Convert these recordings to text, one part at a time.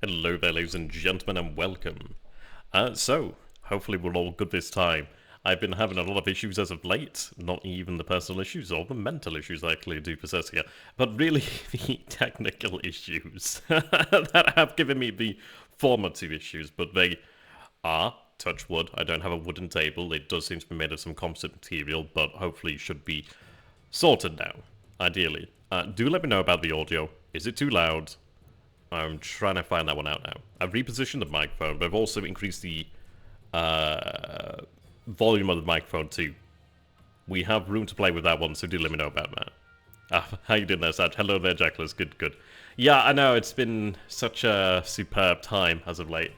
Hello there, ladies and gentlemen, and welcome. Hopefully we're all good this time. I've been having a lot of issues as of late, not even the personal issues or the mental issues I clearly do possess here, but really the technical issues that have given me the former two issues, but they are, touch wood, I don't have a wooden table, it does seem to be made of some composite material, but hopefully it should be sorted now, ideally. Do let me know about the audio. Is it too loud? I'm trying to find that one out now. I've repositioned the microphone, but I've also increased the volume of the microphone too. We have room to play with that one, so do let me know about that. How you doing there, Saj? Hello there, Jackless. Good, good. Yeah, I know, it's been such a superb time as of late.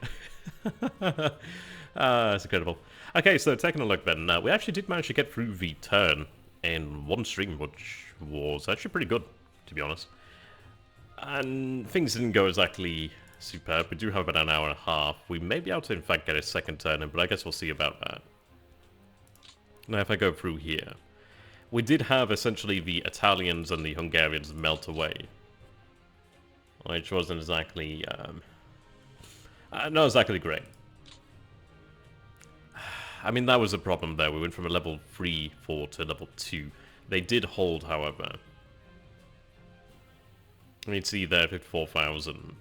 It's incredible. Okay, so taking a look then. We actually did manage to get through the turn in one stream, which was actually pretty good, to be honest. And things didn't go exactly superb. We do have about an hour and a half. We may be able to, in fact, get a second turn in, but I guess we'll see about that. Now, if I go through here, we did have essentially the Italians and the Hungarians melt away, which wasn't exactly, not exactly great. I mean, that was a problem there. We went from a level 3 fort to level 2. They did hold, however. You can see there, 54,000.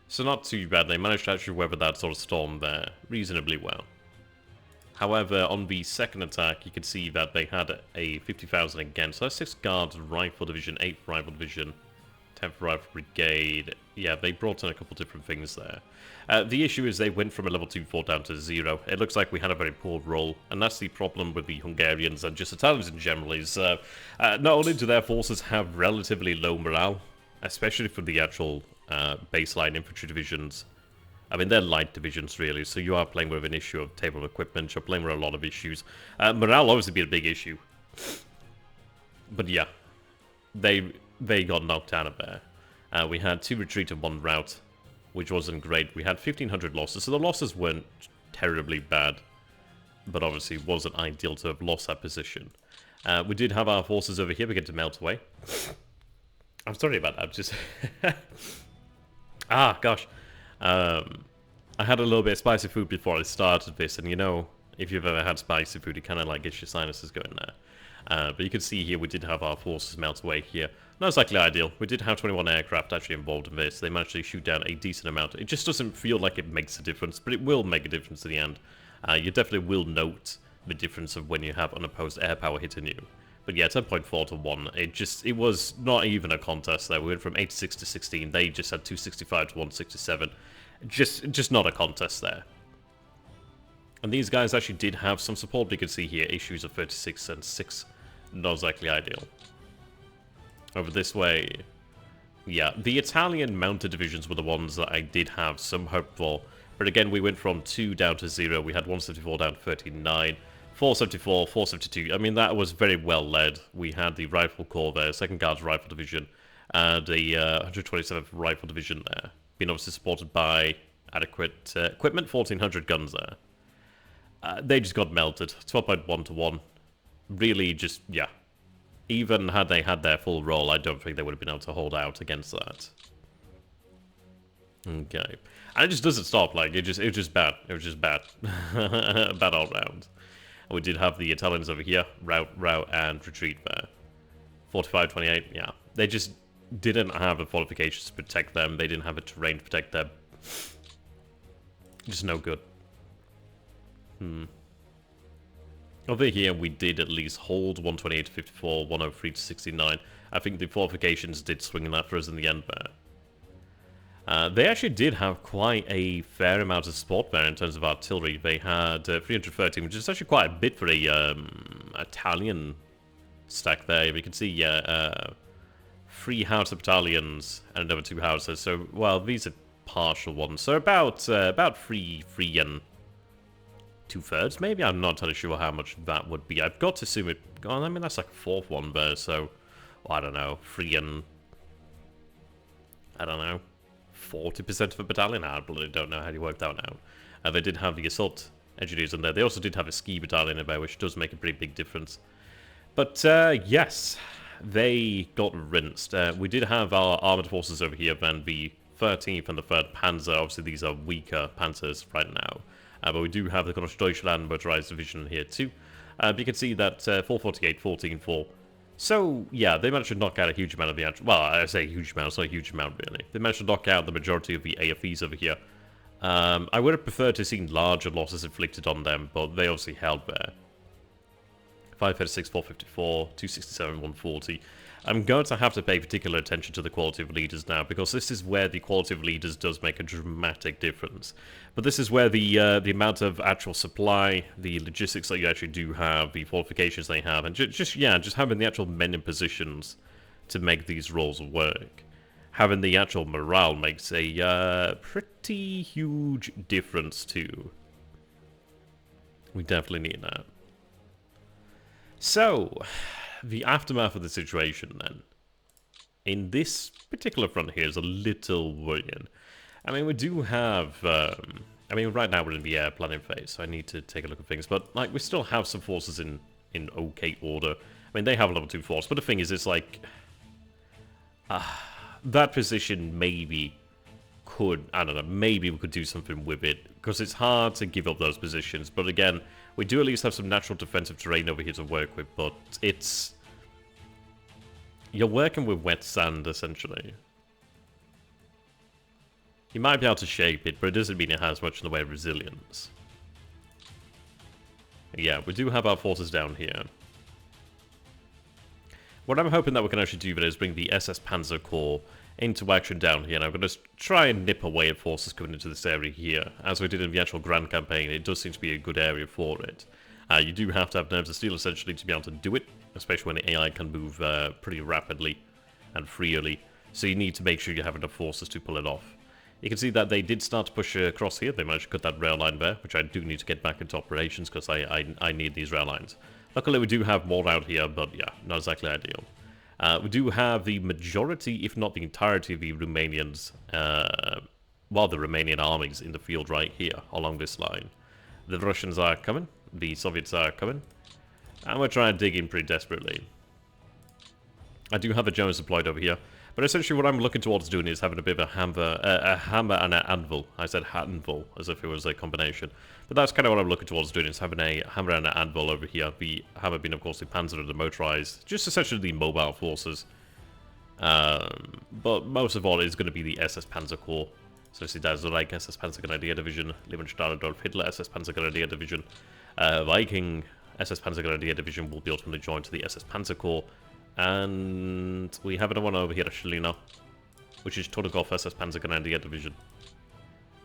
So not too bad. They managed to actually weather that sort of storm there reasonably well. However, on the second attack, you can see that they had a 50,000 again. So that's 6 Guards, Rifle Division, 8th Rifle Division, 10th Rifle Brigade. Yeah, they brought in a couple different things there. The issue is they went from a level 2 fort down to 0. It looks like we had a very poor roll, and that's the problem with the Hungarians and just Italians in general, is not only do their forces have relatively low morale, especially for the actual baseline infantry divisions. I mean, they're light divisions, really, so you are playing with an issue of table of equipment, you're playing with a lot of issues. Morale obviously be a big issue. But yeah, they got knocked out of there. We had 2 retreat and 1 rout, which wasn't great. We had 1,500 losses, so the losses weren't terribly bad, but obviously it wasn't ideal to have lost that position. We did have our forces over here begin to melt away. I'm sorry about that, just... gosh. I had a little bit of spicy food before I started this, and you know, if you've ever had spicy food, it kind of like gets your sinuses going there. But you can see here we did have our forces melt away here. Not exactly ideal. We did have 21 aircraft actually involved in this. They managed to shoot down a decent amount. It just doesn't feel like it makes a difference, but it will make a difference in the end. You definitely will note the difference of when you have unopposed air power hitting you. But yeah, 10.4 to 1. It was not even a contest there. We went from 86 to 16. They just had 265 to 167. Just not a contest there. And these guys actually did have some support. You can see here, issues of 36 and 6. Not exactly ideal. Over this way, yeah, the Italian mounted divisions were the ones that I did have some hope for. But again, we went from 2 down to 0. We had 174 down to 39. 474, 472. I mean, that was very well led. We had the Rifle Corps there, 2nd Guards Rifle Division, and the 127th Rifle Division there. Being obviously supported by adequate equipment, 1,400 guns there. They just got melted, 12.1 to 1. Really just, yeah. Even had they had their full roll, I don't think they would have been able to hold out against that. Okay. And it just doesn't stop, like, it was just bad. It was just bad. Bad all round. We did have the Italians over here, rout, and retreat there. 45-28, yeah. They just didn't have the fortifications to protect them. They didn't have a terrain to protect them. Just no good. Over here, we did at least hold 128 to 54, 103 to 69. I think the fortifications did swing that for us in the end there. They actually did have quite a fair amount of support there in terms of artillery. They had 313, which is actually quite a bit for a Italian stack there. You can see, yeah, 3 howitzer battalions and another 2 howitzers. So, well, these are partial ones. So about 3 and 2/3, maybe. I'm not entirely sure how much that would be. I've got to assume it. Oh, I mean, that's like a 4th one there. So, well, I don't know, 3 and I don't know. 40% of a battalion. I don't know how you work that out. They did have the assault engineers in there. They also did have a ski battalion in there, which does make a pretty big difference. But yes, they got rinsed. We did have our armored forces over here, then the 13th and the 3rd Panzer. Obviously, these are weaker Panzers right now. But we do have the Deutschland motorized division here too. But you can see that 448, 14-4. So, yeah, they managed to knock out a huge amount of the actual... Well, I say huge amount, it's not a huge amount, really. They managed to knock out the majority of the AFEs over here. I would have preferred to have seen larger losses inflicted on them, but they obviously held there. 536, 454, 267, 140. I'm going to have to pay particular attention to the quality of leaders now, because this is where the quality of leaders does make a dramatic difference. But this is where the amount of actual supply, the logistics that you actually do have, the fortifications they have, and just having the actual men in positions to make these roles work. Having the actual morale makes a pretty huge difference too. We definitely need that. So, the aftermath of the situation then. In this particular front here is a little worrying. I mean, we do have... I mean, right now we're in the air planning phase, so I need to take a look at things. But, like, we still have some forces in okay order. I mean, they have a level 2 force, but the thing is, it's like... that position maybe could... I don't know, maybe we could do something with it. Because it's hard to give up those positions. But again, we do at least have some natural defensive terrain over here to work with. But it's... You're working with wet sand, essentially. You might be able to shape it, but it doesn't mean it has much in the way of resilience. Yeah, we do have our forces down here. What I'm hoping that we can actually do is bring the SS Panzer Corps into action down here, and I'm going to try and nip away at forces coming into this area here. As we did in the actual Grand Campaign, it does seem to be a good area for it. You do have to have nerves of steel, essentially, to be able to do it, especially when the AI can move pretty rapidly and freely. So you need to make sure you have enough forces to pull it off. You can see that they did start to push across here. They managed to cut that rail line there, which I do need to get back into operations because I need these rail lines. Luckily, we do have more out here, but yeah, not exactly ideal. We do have the majority, if not the entirety of the Romanians, the Romanian armies in the field right here along this line. The Russians are coming, the Soviets are coming, and we're trying to dig in pretty desperately. I do have the Germans deployed over here, but essentially what I'm looking towards doing is having a bit of a hammer and an anvil. I said anvil as if it was a combination. But that's kind of what I'm looking towards doing, is having a hammer and an anvil over here. The hammer being, of course, the Panzer and the motorized, just essentially the mobile forces. But most of all, it's going to be the SS Panzer Corps. So see, that's the Reich SS Panzer Grenadier Division, Lebensstadt Adolf Hitler SS Panzer Grenadier Division, Viking SS Panzer Grenadier Division will be ultimately joined to the SS Panzer Corps. And we have another one over here, actually now, which is Todogov SS Panzer Grenadier Division.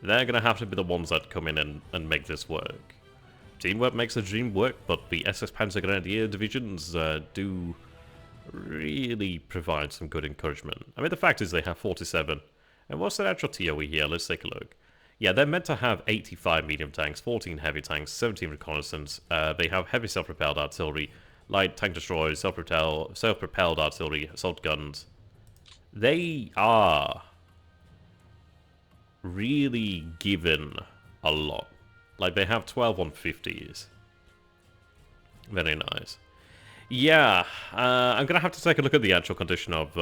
They're going to have to be the ones that come in and make this work. Teamwork makes the dream work, but the SS Panzer Grenadier Divisions do really provide some good encouragement. I mean, the fact is they have 47. And what's their actual TOE here? Let's take a look. Yeah, they're meant to have 85 medium tanks, 14 heavy tanks, 17 reconnaissance. They have heavy self-propelled artillery, light tank destroyers, self-propelled artillery, assault guns. They are really given a lot. Like, they have 12 150s. Very nice. Yeah, I'm going to have to take a look at the actual condition of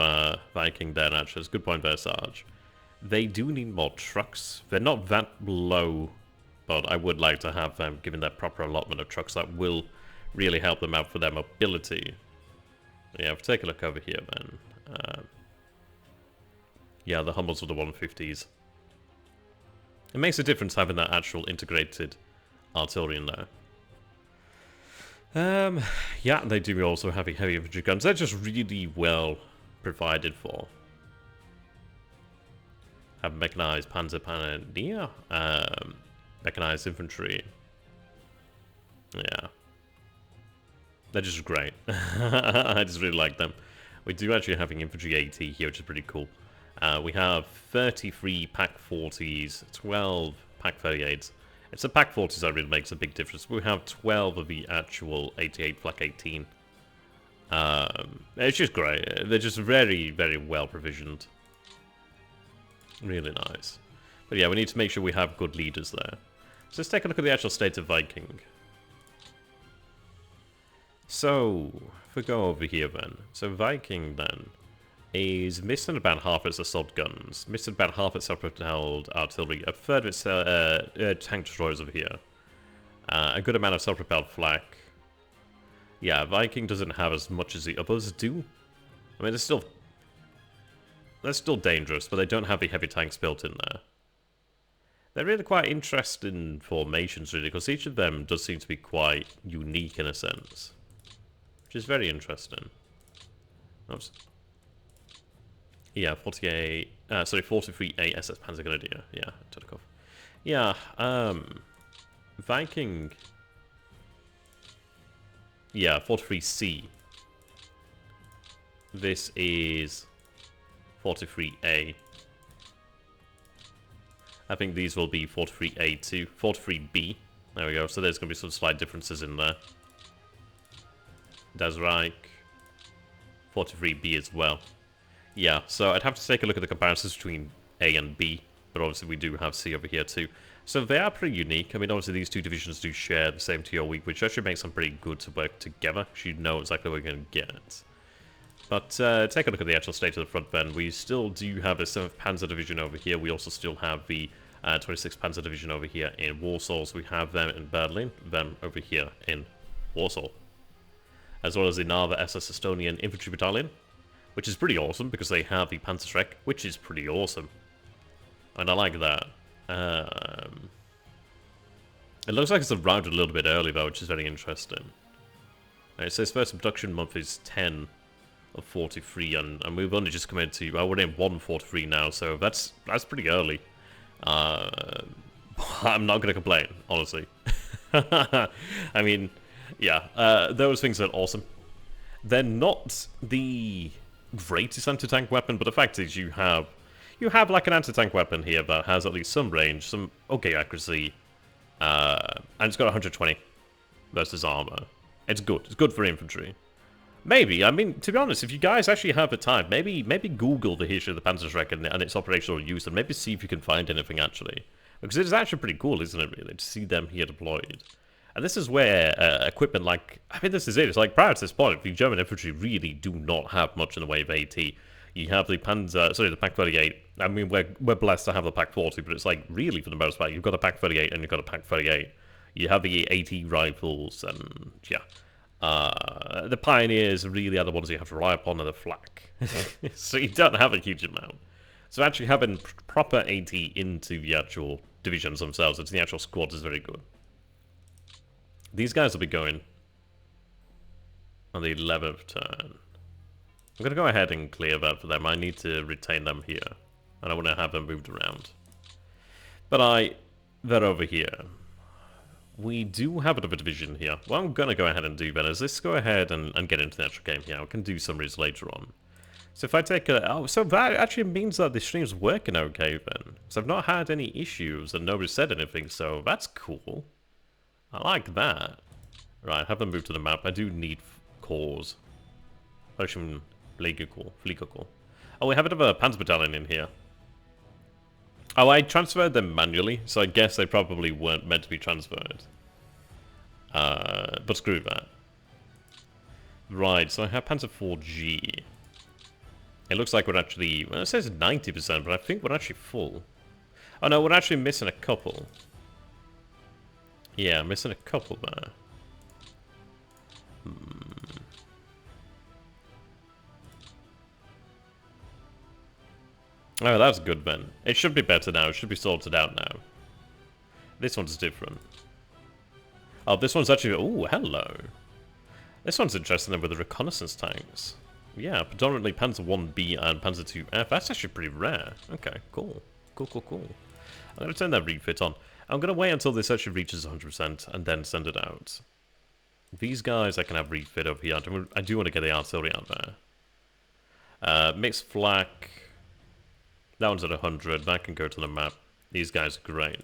Viking then, actually. It's a good point there, Sarge. They do need more trucks. They're not that low, but I would like to have them given their proper allotment of trucks that will really help them out for their mobility. Yeah, if we take a look over here then. Yeah, the Hummels with the 150s. It makes a difference having that actual integrated artillery in there. Yeah, they do also have heavy infantry guns. They're just really well provided for. Have mechanized Panzerpanier, mechanized infantry. Yeah. They're just great. I just really like them. We do actually have an infantry AT here, which is pretty cool. We have 33 Pack 40s, 12 Pack 38s. It's the Pack 40s that really makes a big difference. We have 12 of the actual 88 Flak 18. It's just great. They're just very, very well provisioned. Really nice. But yeah, we need to make sure we have good leaders there. So let's take a look at the actual state of Viking. So, if we go over here then. So Viking then. is missing about half its assault guns, missing about half its self-propelled artillery, a third of its tank destroyers over here, a good amount of self-propelled flak. Yeah, Viking doesn't have as much as the others do. I mean, they're still dangerous, but they don't have the heavy tanks built in there. They're really quite interesting formations, really, because each of them does seem to be quite unique in a sense, which is very interesting. Oops. Yeah, 43A SS Panzergrenadier. Yeah, Todakov. Yeah, Viking. Yeah, 43C. This is 43A. I think these will be 43A too. 43B. There we go. So there's going to be some slight differences in there. Das Reich. 43B as well. Yeah, so I'd have to take a look at the comparisons between A and B, but obviously we do have C over here too. So they are pretty unique. I mean, obviously these two divisions do share the same TO week, which actually makes them pretty good to work together, because you know exactly what you're going to get. But take a look at the actual state of the front then. We still do have a 7th Panzer Division over here. We also still have the 26th Panzer Division over here in Warsaw. So we have them in Berlin, them over here in Warsaw. As well as the Narva SS Estonian Infantry Battalion, which is pretty awesome because they have the Panzerschreck, which is pretty awesome. And I like that. It looks like it's arrived a little bit early though, which is very interesting. It says first production month is 10 of 43, and we've only just come into, well, we're in 143 now, so that's pretty early. I'm not going to complain, honestly. I mean, yeah, those things are awesome. They're not the greatest anti-tank weapon, but the fact is you have like an anti-tank weapon here that has at least some range, some okay accuracy, and it's got 120 versus armor. It's good. It's good for infantry. Maybe, I mean, to be honest, if you guys actually have the time, maybe Google the history of the Panzerschreck and its operational use, and maybe see if you can find anything actually. Because it's actually pretty cool, isn't it, really, to see them here deployed. And this is where equipment like, I mean, this is it. It's like, prior to this point, the German infantry really do not have much in the way of AT. You have the the Pak 38. I mean, we're blessed to have the Pak 40, but it's like, really, for the most part, you've got a Pak 38 and you've got a Pak 38. You have the AT rifles, and yeah. The Pioneers really are the ones you have to rely upon, and the flak. So you don't have a huge amount. So actually having proper AT into the actual divisions themselves, into the actual squads, is very good. These guys will be going on the 11th turn. I'm going to go ahead and clear that for them. I need to retain them here, and I want to have them moved around. But they're over here. We do have a bit of a division here. What I'm going to go ahead and do then is let's go ahead and get into the actual game here. I can do summaries later on. So if I take a... Oh, so that actually means that the stream's working okay then. So I've not had any issues and nobody said anything, so that's cool. I like that. Right, have them move to the map. I do need cores. Ocean Fliegerkorps. Oh, we have a bit of a Panzer Battalion in here. Oh, I transferred them manually, so I guess they probably weren't meant to be transferred. But screw that. Right, so I have Panzer 4G. It looks like we're actually... Well, it says 90%, but I think we're actually full. Oh no, we're actually missing a couple. Yeah, missing a couple there. Oh, that's good then. It should be better now. It should be sorted out now. This one's different. Oh, this one's actually... Oh, hello. This one's interesting then with the reconnaissance tanks. Yeah, predominantly Panzer 1B and Panzer 2F. That's actually pretty rare. Okay, cool. Cool. I'm going to turn that refit on. I'm going to wait until this actually reaches 100% and then send it out. These guys I can have refit over here. I do want to get the artillery out there. Mixed flak... That one's at 100. That can go to the map. These guys are great.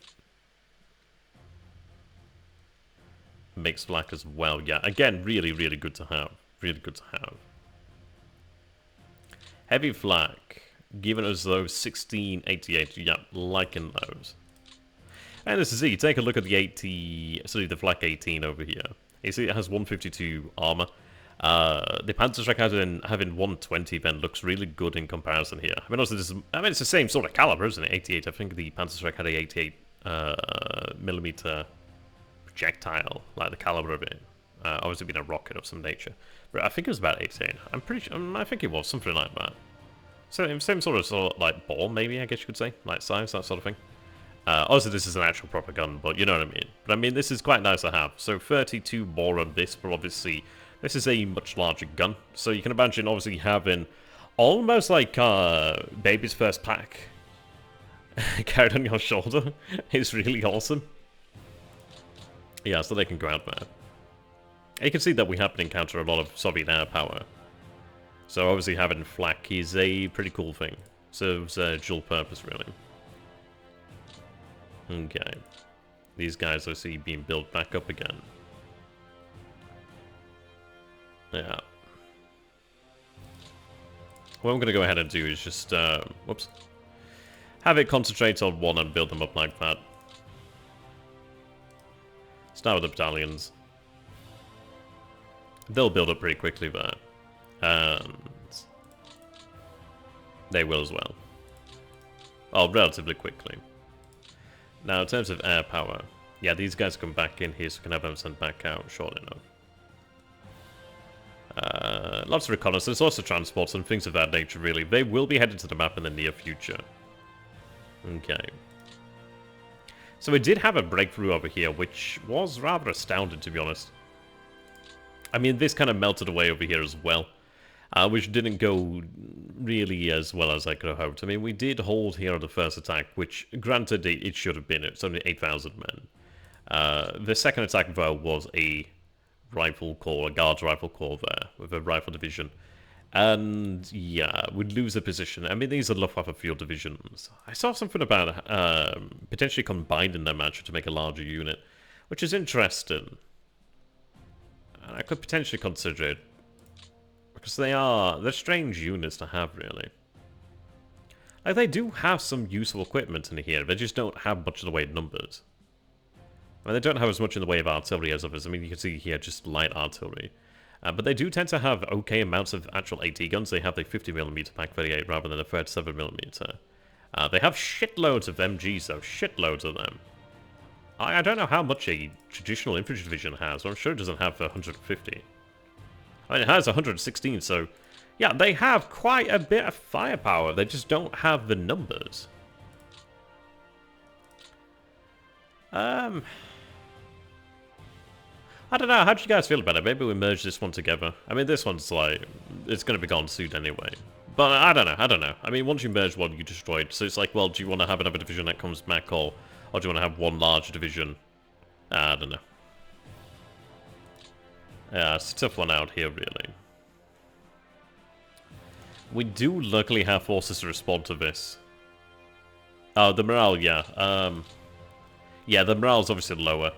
Mixed flak as well. Yeah, again, really good to have. Really good to have. Heavy flak. Giving us those 1688. Yeah, liking those. And this is it. You take a look at the the flak 18 over here. You see it has 152 armor. The Panzerschreck having 120 then looks really good in comparison here. I mean, also it's the same sort of caliber, isn't it? 88. I think the Panzerschreck had a 88 millimeter projectile, like the caliber of it. Obviously, being a rocket of some nature, but I think it was about 88. I'm pretty sure. I think it was something like that. So same sort of like ball, maybe I guess you could say, like size, that sort of thing. Also, this is an actual proper gun, but you know what I mean. But I mean, this is quite nice to have. So 32 more on this, but obviously this is a much larger gun. So you can imagine obviously having almost like baby's first pack carried on your shoulder is really awesome. Yeah, so they can go out there. You can see that we have to encounter a lot of Soviet air power. So obviously having flak is a pretty cool thing. Serves a dual purpose, really. Okay. These guys I see being built back up again. Yeah. What I'm going to go ahead and do is just, whoops. Have it concentrate on one and build them up like that. Start with the battalions. They'll build up pretty quickly there. And they will as well. Oh, relatively quickly. Now, in terms of air power, yeah, these guys come back in here, so we can have them sent back out shortly enough. Lots of reconnaissance, lots of transports and things of that nature, really. They will be headed to the map in the near future. Okay. So we did have a breakthrough over here, which was rather astounding, to be honest. I mean, this kind of melted away over here as well, which didn't go really as well as I could have hoped. I mean, we did hold here on the first attack, which, granted, it should have been. It's only 8,000 men. The second attack, though, was a rifle corps, a guards rifle corps there, with a rifle division. And, yeah, we'd lose a position. I mean, these are Luftwaffe field divisions. I saw something about potentially combining them, actually, to make a larger unit, which is interesting. And I could potentially consider it. Because they're strange units to have, really. Like, they do have some useful equipment in here, they just don't have much in the way of numbers. I mean, they don't have as much in the way of artillery as others. I mean, you can see here just light artillery. But they do tend to have okay amounts of actual AT guns. They have the 50mm Pak 38 rather than the 37mm. They have shitloads of MGs, though. Shitloads of them. I don't know how much a traditional infantry division has, but I'm sure it doesn't have 150. I mean, it has 116, so... yeah, they have quite a bit of firepower. They just don't have the numbers. I don't know. How do you guys feel about it? Maybe we merge this one together. I mean, this one's like... it's going to be gone soon anyway. But I don't know. I mean, once you merge one, you destroy it. So it's like, well, do you want to have another division that comes back, or do you want to have one large division? I don't know. Yeah, it's a tough one out here, really. We do luckily have forces to respond to this. Oh, the morale, yeah. Yeah, the morale's obviously lower,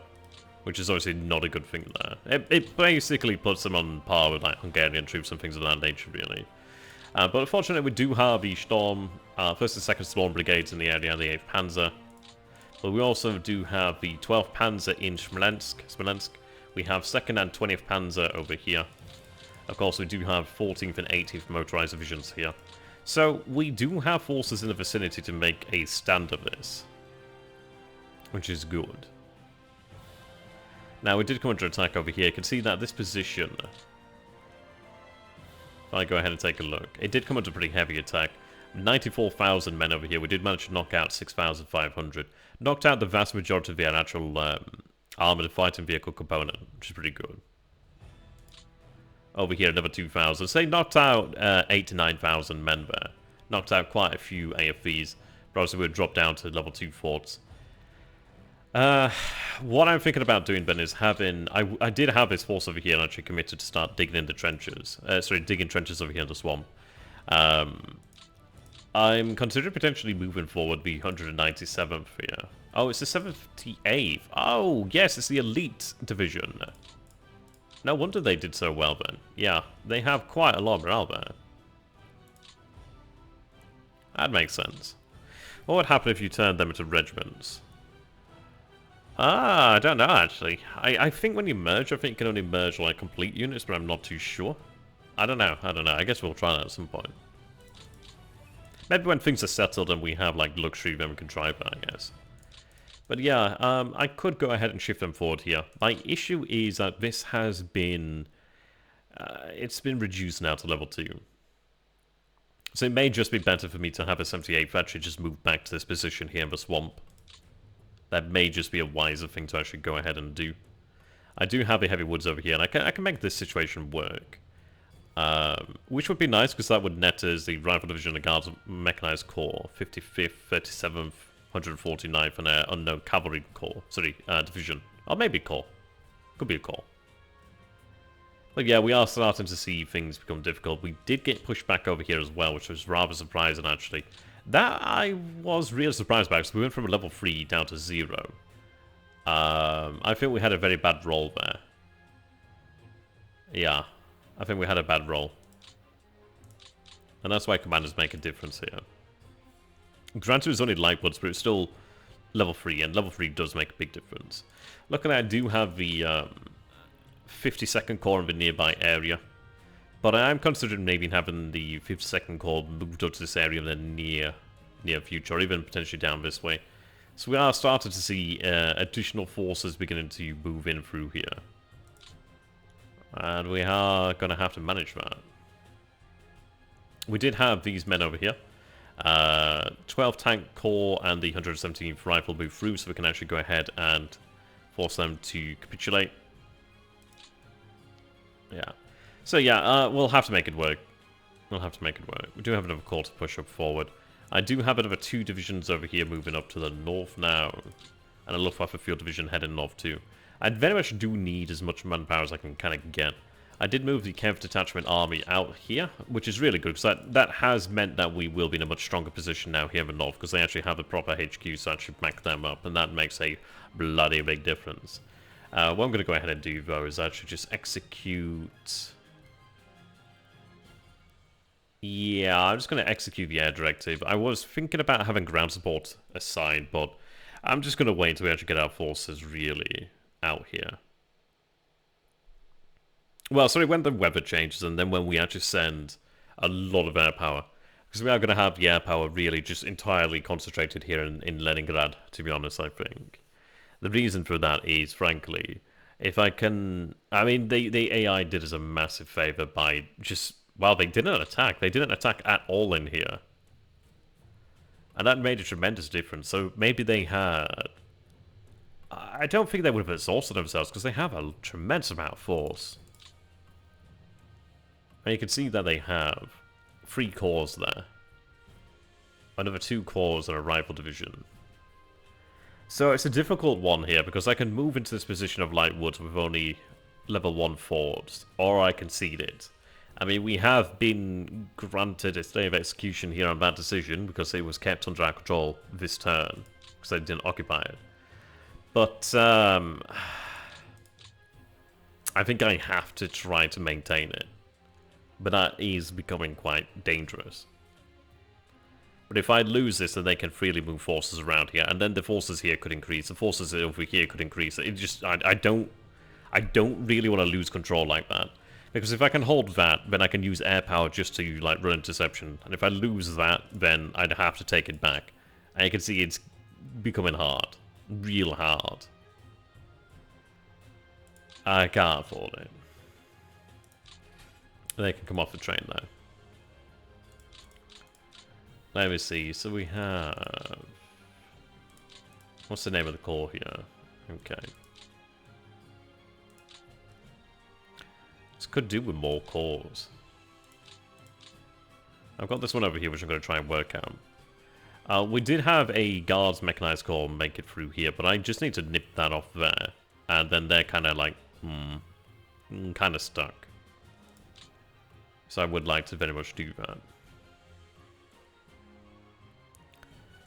which is obviously not a good thing there. It basically puts them on par with like Hungarian troops and things of that nature, really. But unfortunately, we do have the Storm, 1st and 2nd Storm Brigades in the area, and the 8th Panzer. But we also do have the 12th Panzer in Smolensk. We have 2nd and 20th Panzer over here. Of course, we do have 14th and 18th Motorized Divisions here. So, we do have forces in the vicinity to make a stand of this. Which is good. Now, we did come under attack over here. You can see that this position... if I go ahead and take a look, it did come under pretty heavy attack. 94,000 men over here. We did manage to knock out 6,500. Knocked out the vast majority of their actual armored fighting vehicle component, which is pretty good. Over here, another 2,000. So they knocked out 8,000 to 9,000 men there. Knocked out quite a few AFVs. But obviously, we'll drop down to level 2 forts. What I'm thinking about doing, Ben, is having... I did have this force over here and actually committed to start digging in the trenches. Digging trenches over here in the swamp. I'm considering potentially moving forward the 197th here. Oh, it's the 78th. Oh, yes, it's the elite division. No wonder they did so well then. Yeah, they have quite a lot of morale there. That makes sense. What would happen if you turned them into regiments? Ah, I don't know, actually. I think when you merge, I think you can only merge, like, complete units, but I'm not too sure. I don't know. I guess we'll try that at some point. Maybe when things are settled and we have, like, luxury, then we can try that, I guess. But yeah, I could go ahead and shift them forward here. My issue is that this has been... it's been reduced now to level 2. So it may just be better for me to have a 78th actually just move back to this position here in the swamp. That may just be a wiser thing to actually go ahead and do. I do have the heavy woods over here, and I can make this situation work. Which would be nice, because that would net as the Rifle Division and Guards Mechanized Corps, 55th, 37th, 149th, and an unknown Cavalry Corps. Sorry, Division. Or maybe Corps. Could be a Corps. But yeah, we are starting to see things become difficult. We did get pushed back over here as well, which was rather surprising, actually. That I was really surprised by, because we went from a level 3 down to 0. I think we had a very bad roll there. Yeah, I think we had a bad roll. And that's why commanders make a difference here. Granted, it's only light woods, but it's still level 3, and level 3 does make a big difference. Luckily, I do have the 52nd Corps in the nearby area. But I am considering maybe having the 52nd Corps moved up to this area in the near future, or even potentially down this way. So we are starting to see additional forces beginning to move in through here. And we are going to have to manage that. We did have these men over here. 12 Tank Corps and the 117th Rifle move through, so we can actually go ahead and force them to capitulate. Yeah. So yeah, we'll have to make it work. We'll have to make it work. We do have another corps to push up forward. I do have another 2 divisions over here moving up to the north now. And a Luftwaffe Field Division heading north too. I very much do need as much manpower as I can kind of get. I did move the Kev Detachment Army out here, which is really good, because that has meant that we will be in a much stronger position now here in the north, because they actually have a proper HQ to actually back them up, and that makes a bloody big difference. What I'm going to go ahead and do, though, is actually just execute... Yeah, I'm just going to execute the air directive. I was thinking about having ground support aside, but I'm just going to wait until we actually get our forces really out here. Well, sorry, when the weather changes, and then when we actually send a lot of air power. Because we are going to have the air power really just entirely concentrated here in Leningrad, to be honest, I think. The reason for that is, frankly, if I can... I mean, the AI did us a massive favor by just... Well, they didn't attack. They didn't attack at all in here. And that made a tremendous difference. So maybe they had... I don't think they would have exhausted themselves, because they have a tremendous amount of force. And you can see that they have 3 corps there. Another 2 corps and a rifle division. So it's a difficult one here, because I can move into this position of light woods with only level 1 forts, or I concede it. I mean, we have been granted a stay of execution here on that decision, because it was kept under our control this turn, because they didn't occupy it. But, I think I have to try to maintain it. But that is becoming quite dangerous. But if I lose this, then they can freely move forces around here, and then the forces here could increase, the forces over here could increase. It just, I don't really want to lose control like that. Because if I can hold that, then I can use air power just to, like, run interception. And if I lose that, then I'd have to take it back. And you can see it's becoming hard. Real hard. I can't afford it. They can come off the train, though. Let me see. So we have... What's the name of the corps here? Okay. This could do with more corps. I've got this one over here, which I'm going to try and work out. We did have a Guards Mechanized Corps make it through here, but I just need to nip that off there. And then they're kind of like, kind of stuck. So I would like to very much do that.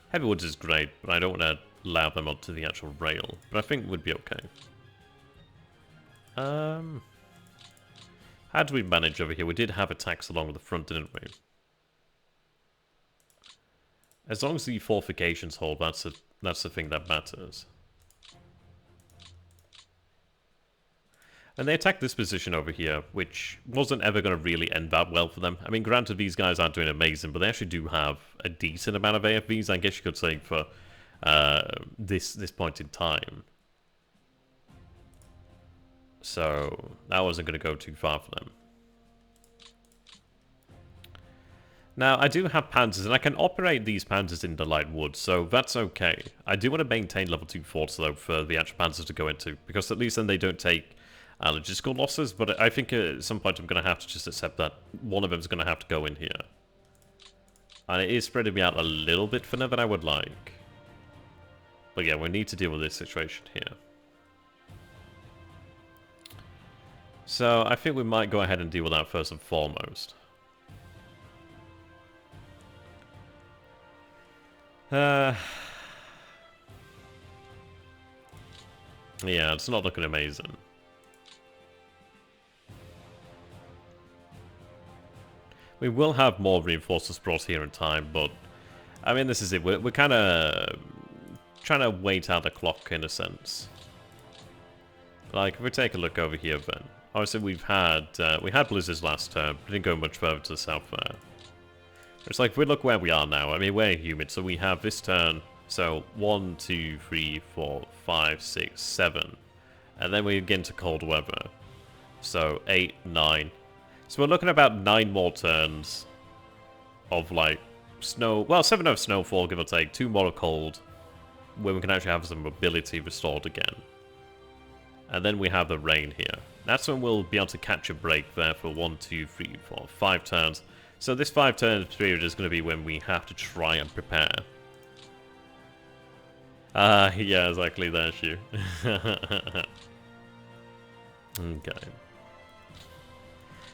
Heavy Woods is great, but I don't want to allow them onto the actual rail. But I think it would be okay. How do we manage over here? We did have attacks along the front, didn't we? As long as the fortifications hold, that's the thing that matters. And they attacked this position over here, which wasn't ever going to really end that well for them. I mean, granted, these guys aren't doing amazing, but they actually do have a decent amount of AFVs, I guess you could say, for this point in time. So, that wasn't going to go too far for them. Now, I do have panzers, and I can operate these panzers into light wood, so that's okay. I do want to maintain level 2 forts, though, for the actual panzers to go into, because at least then they don't take logistical losses, but I think at some point I'm going to have to just accept that one of them is going to have to go in here. And it is spreading me out a little bit thinner than I would like. But yeah, we need to deal with this situation here. So I think we might go ahead and deal with that first and foremost. Yeah, it's not looking amazing. We will have more reinforcements brought here in time, but I mean, this is it. We're kind of trying to wait out the clock in a sense. Like, if we take a look over here, then obviously we had blizzards last term, but didn't go much further to the south there. It's like, if we look where we are now, I mean, we're humid, so we have this turn, so 1, 2, 3, 4, 5, 6, 7, and then we get into cold weather, so 8, 9. So we're looking at about 9 more turns of, like, snow, well, 7 of snowfall, give or take, 2 more of cold, where we can actually have some mobility restored again. And then we have the rain here. That's when we'll be able to catch a break there for 1, 2, 3, 4, 5 turns. So this 5 turn period is going to be when we have to try and prepare. Yeah, exactly, there's you. Okay.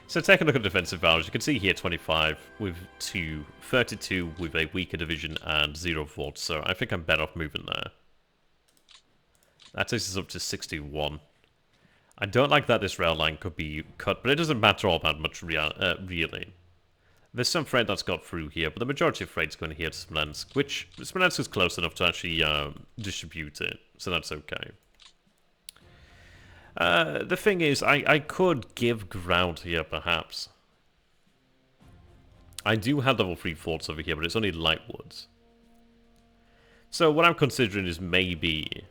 So take a look at defensive values. You can see here 25 with 2, 32 with a weaker division and 0 forts. So I think I'm better off moving there. That takes us up to 61. I don't like that this rail line could be cut, but it doesn't matter all that much really. There's some freight that's got through here, but the majority of freight's going here to Smolensk, which Smolensk is close enough to actually distribute it, so that's okay. The thing is, I could give ground here, perhaps. I do have level 3 forts over here, but it's only light woods. So what I'm considering is maybe...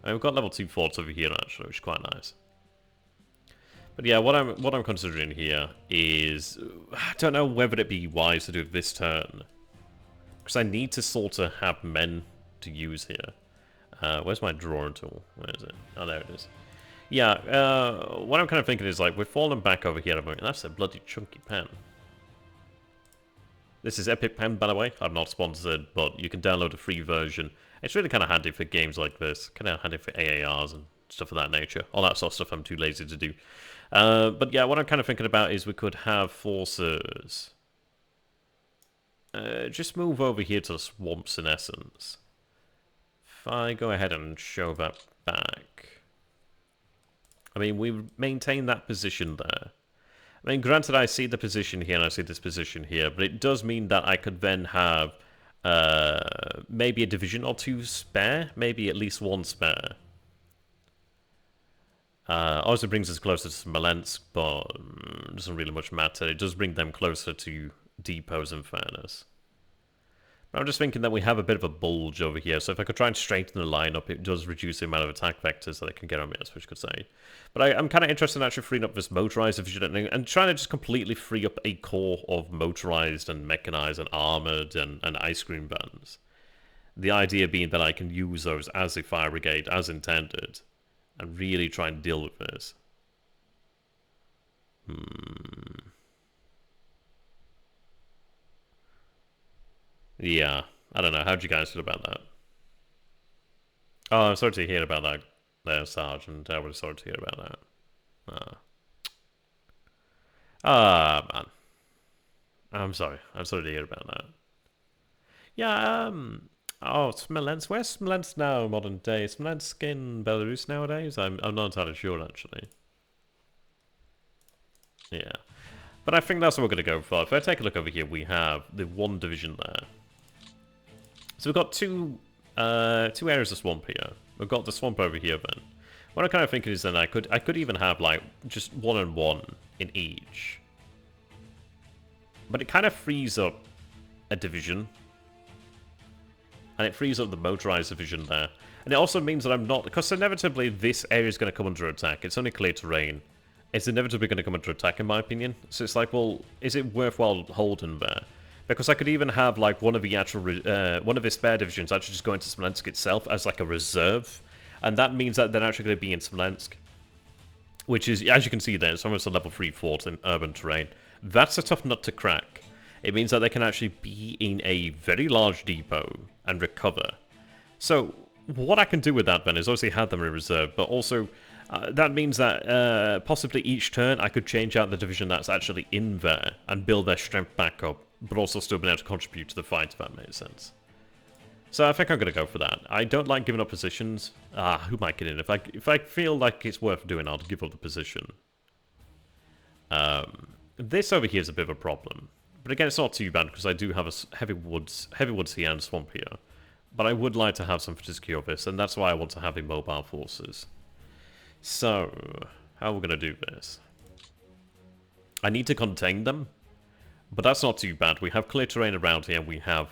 I've got level 2 forts over here, actually, which is quite nice. But yeah, what I'm considering here is... I don't know whether it'd be wise to do it this turn. Because I need to sort of have men to use here. Where's my drawing tool? Where is it? Oh, there it is. Yeah, what I'm kind of thinking is, like, we're falling back over here. That's a bloody chunky pen. This is Epic Pen, by the way. I'm not sponsored, but you can download a free version. It's really kind of handy for games like this. Kind of handy for AARs and stuff of that nature. All that sort of stuff I'm too lazy to do. But yeah, what I'm kind of thinking about is we could have forces... just move over here to the swamps, in essence. If I go ahead and show that back... I mean, we maintain that position there. I mean, granted, I see the position here and I see this position here, but it does mean that I could then have maybe a division or 2 spare, maybe at least 1 spare. Also brings us closer to Smolensk, but it doesn't really much matter. It does bring them closer to depots, in fairness. But I'm just thinking that we have a bit of a bulge over here, so if I could try and straighten the line up, it does reduce the amount of attack vectors that I can get on me, I suppose you could say. But I'm kind of interested in actually freeing up this motorized division and trying to just completely free up a core of motorized and mechanized and armored and ice cream vans. The idea being that I can use those as a fire brigade, as intended, and really try and deal with this. Yeah, I don't know. How'd you guys feel about that? Oh, I'm sorry to hear about that there, Sergeant. I was sorry to hear about that. Man. I'm sorry. I'm sorry to hear about that. Yeah, oh, Smolensk. Where's Smolensk now, modern day? Smolensk in Belarus nowadays? I'm not entirely sure, actually. Yeah. But I think that's what we're going to go for. If I take a look over here, we have the 1 division there. So we've got two areas of swamp here. We've got the swamp over here then. What I'm kind of thinking is that I could even have like just 1 and 1 in each, but it kind of frees up a division, and it frees up the motorized division there, and it also means that I'm not, because inevitably this area is going to come under attack. It's only clear terrain. It's inevitably going to come under attack, in my opinion. So it's like, well, is it worthwhile holding there? Because I could even have like one of the actual one of the spare divisions actually just go into Smolensk itself as like a reserve. And that means that they're actually going to be in Smolensk, which is, as you can see there, it's almost a level 3 fort in urban terrain. That's a tough nut to crack. It means that they can actually be in a very large depot and recover. So, what I can do with that then is obviously have them in reserve, but also that means that possibly each turn I could change out the division that's actually in there and build their strength back up, but also still being able to contribute to the fight, if that makes sense. So I think I'm going to go for that. I don't like giving up positions. Who might get in? If I feel like it's worth doing, I'll give up the position. This over here is a bit of a problem. But again, it's not too bad because I do have a heavy woods here and swamp here. But I would like to have something to secure this, and that's why I want to have immobile forces. So, how are we going to do this? I need to contain them, but that's not too bad. We have clear terrain around here, we have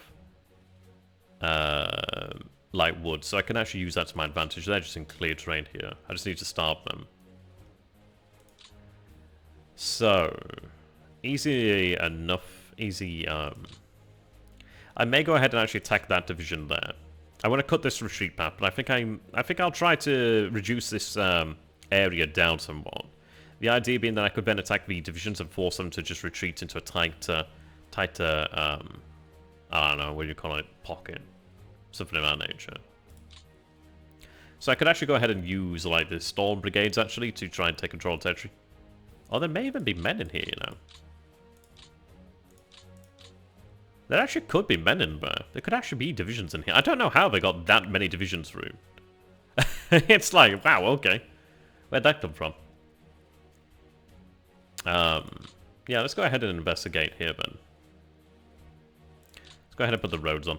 light wood, so I can actually use that to my advantage. They're just in clear terrain here. I just need to starve them. So, easy enough. Easy. I may go ahead and actually attack that division there. I want to cut this retreat path, but I think I'll try to reduce this area down somewhat. The idea being that I could then attack the divisions and force them to just retreat into a tighter, I don't know, what do you call it, pocket. Something of that nature. So I could actually go ahead and use, like, the storm brigades, actually, to try and take control of territory. Oh, there may even be men in here, you know. There actually could be men in there. There could actually be divisions in here. I don't know how they got that many divisions through. It's like, wow, okay. Where'd that come from? Yeah, let's go ahead and investigate here, then. Let's go ahead and put the roads on.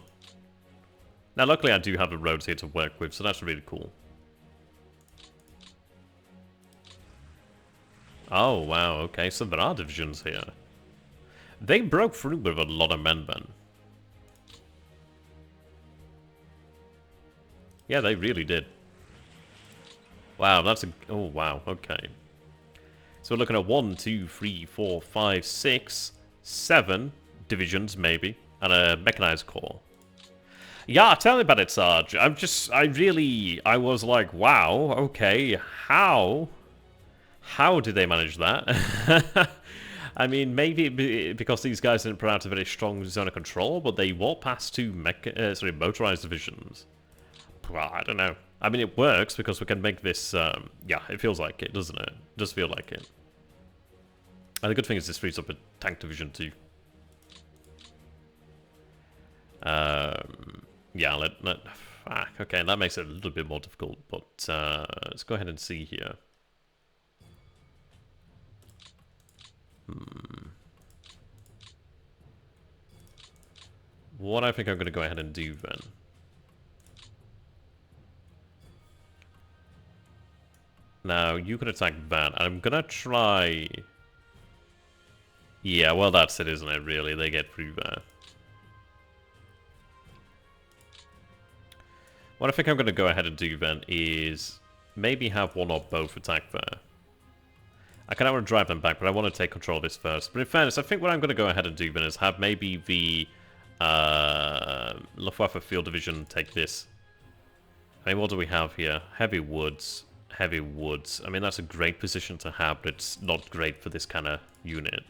Now, luckily I do have the roads here to work with, so that's really cool. Oh, wow, okay, so there are divisions here. They broke through with a lot of men, then. Yeah, they really did. Wow, that's a... Oh, wow, okay. So we're looking at 1, 2, 3, 4, 5, 6, 7 divisions, maybe, and a mechanized corps. Yeah, tell me about it, Sarge. I was like, wow, okay, how did they manage that? I mean, maybe because these guys didn't put out a very strong zone of control, but they walked past 2 motorized divisions. Well, I don't know. I mean, it works because we can make this, yeah, it feels like it, doesn't it? It does feel like it. And the good thing is this frees up a tank division too. Yeah, fuck, okay, that makes it a little bit more difficult, but let's go ahead and see here. What I think I'm going to go ahead and do then. Now, you can attack that. I'm going to try... Yeah, well, that's it, isn't it, really? They get through there. What I think I'm going to go ahead and do then is maybe have one or both attack there. I kind of want to drive them back, but I want to take control of this first. But in fairness, I think what I'm going to go ahead and do then is have maybe the Luftwaffe Field Division take this. I mean, what do we have here? Heavy woods. Heavy woods. I mean, that's a great position to have, but it's not great for this kind of unit.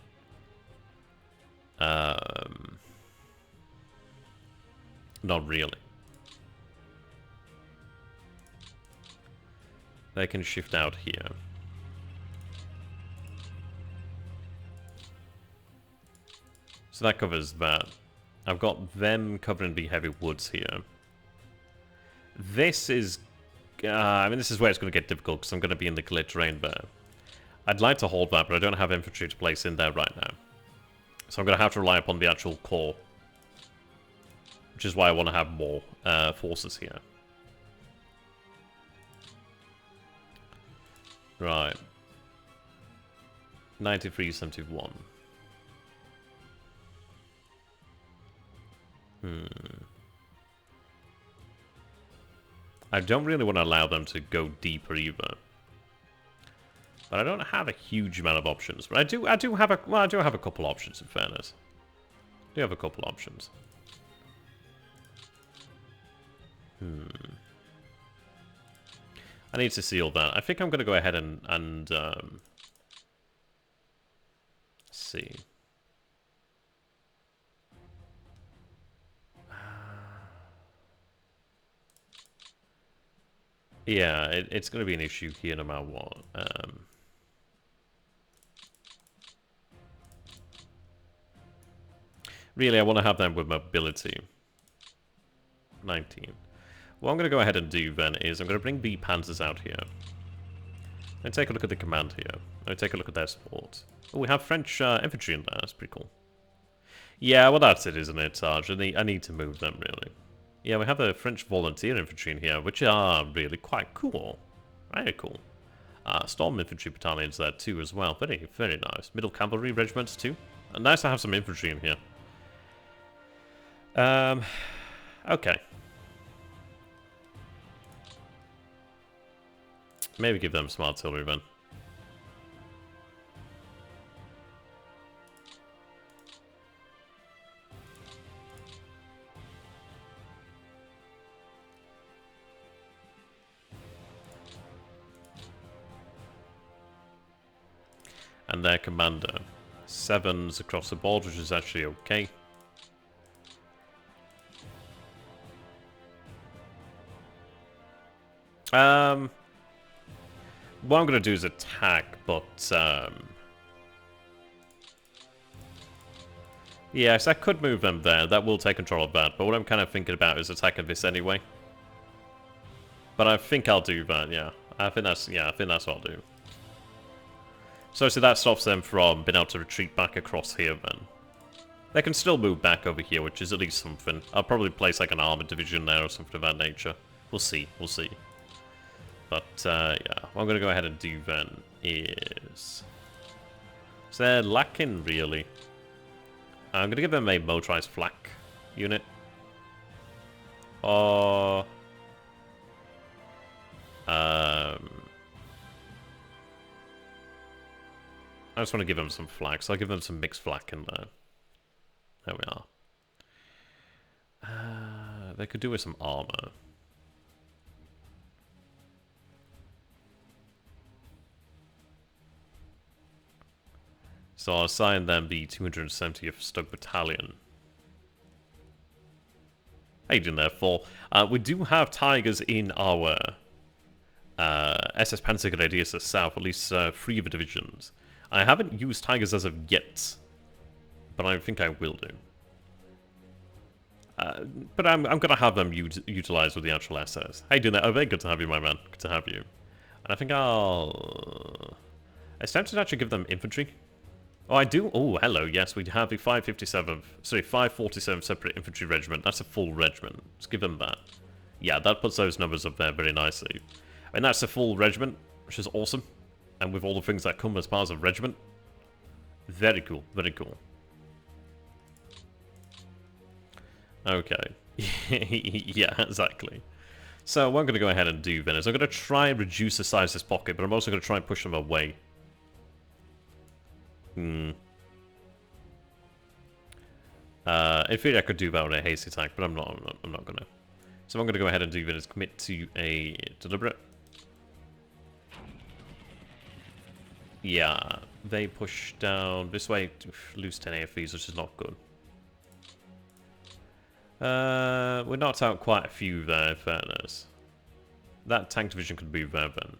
Not really. They can shift out here. So that covers that. I've got them covering the heavy woods here. This is... I mean, this is where it's going to get difficult, because I'm going to be in the clear terrain there. I'd like to hold that, but I don't have infantry to place in there right now. So I'm going to have to rely upon the actual core. Which is why I want to have more forces here. Right. 93-71. I don't really want to allow them to go deeper either. But I don't have a huge amount of options. But I do have a couple options in fairness. I do have a couple options. I need to seal that. I think I'm going to go ahead and see. Yeah, it's going to be an issue here no matter what. Really, I want to have them with mobility. 19. What I'm going to go ahead and do then is I'm going to bring the Panzers out here. And take a look at the command here. And take a look at their support. Oh, we have French infantry in there. That's pretty cool. Yeah, well that's it, isn't it, Sarge? I need to move them, really. Yeah, we have the French volunteer infantry in here, which are really quite cool. Very cool. Storm infantry battalions there too as well. Very, very nice. Middle cavalry regiments too. Nice to have some infantry in here. Okay. Maybe give them some artillery then. And their commander. 7s across the board, which is actually okay. What I'm going to do is attack, but, yes, I could move them there. That will take control of that. But what I'm kind of thinking about is attacking this anyway. But I think I'll do that, yeah. I think that's what I'll do. So that stops them from being able to retreat back across here, then. They can still move back over here, which is at least something. I'll probably place, like, an armored division there or something of that nature. We'll see, we'll see. But, yeah, what I'm going to go ahead and do then is... So they're lacking, really. I'm going to give them a motorized flak unit. Or... I just want to give them some flak, so I'll give them some mixed flak in there. There we are. They could do with some armor. So I'll assign them the 270th Stug Battalion. How you doing there, Thor? We do have Tigers in our SS Panzergrenadiers south, at least 3 of the divisions. I haven't used Tigers as of yet, but I think I will do. But I'm going to have them utilized with the actual SS. How you doing there? Oh, very good to have you, my man. Good to have you. And I think I'll... It's time to actually give them infantry. Oh, I do? Oh, hello, yes, we have a 547 separate infantry regiment. That's a full regiment. Let's give them that. Yeah, that puts those numbers up there very nicely. And that's a full regiment, which is awesome. And with all the things that come as part of a regiment. Very cool, very cool. Okay. Yeah, exactly. So what I'm going to go ahead and do then is I'm going to try and reduce the size of this pocket, but I'm also going to try and push them away. In theory, I could do that with a hasty attack, but I'm not gonna. So what I'm gonna go ahead and do then is commit to a deliberate. Yeah, they push down this way, lose 10 AFVs, which is not good. We knocked out quite a few there, in fairness. That tank division could move there then.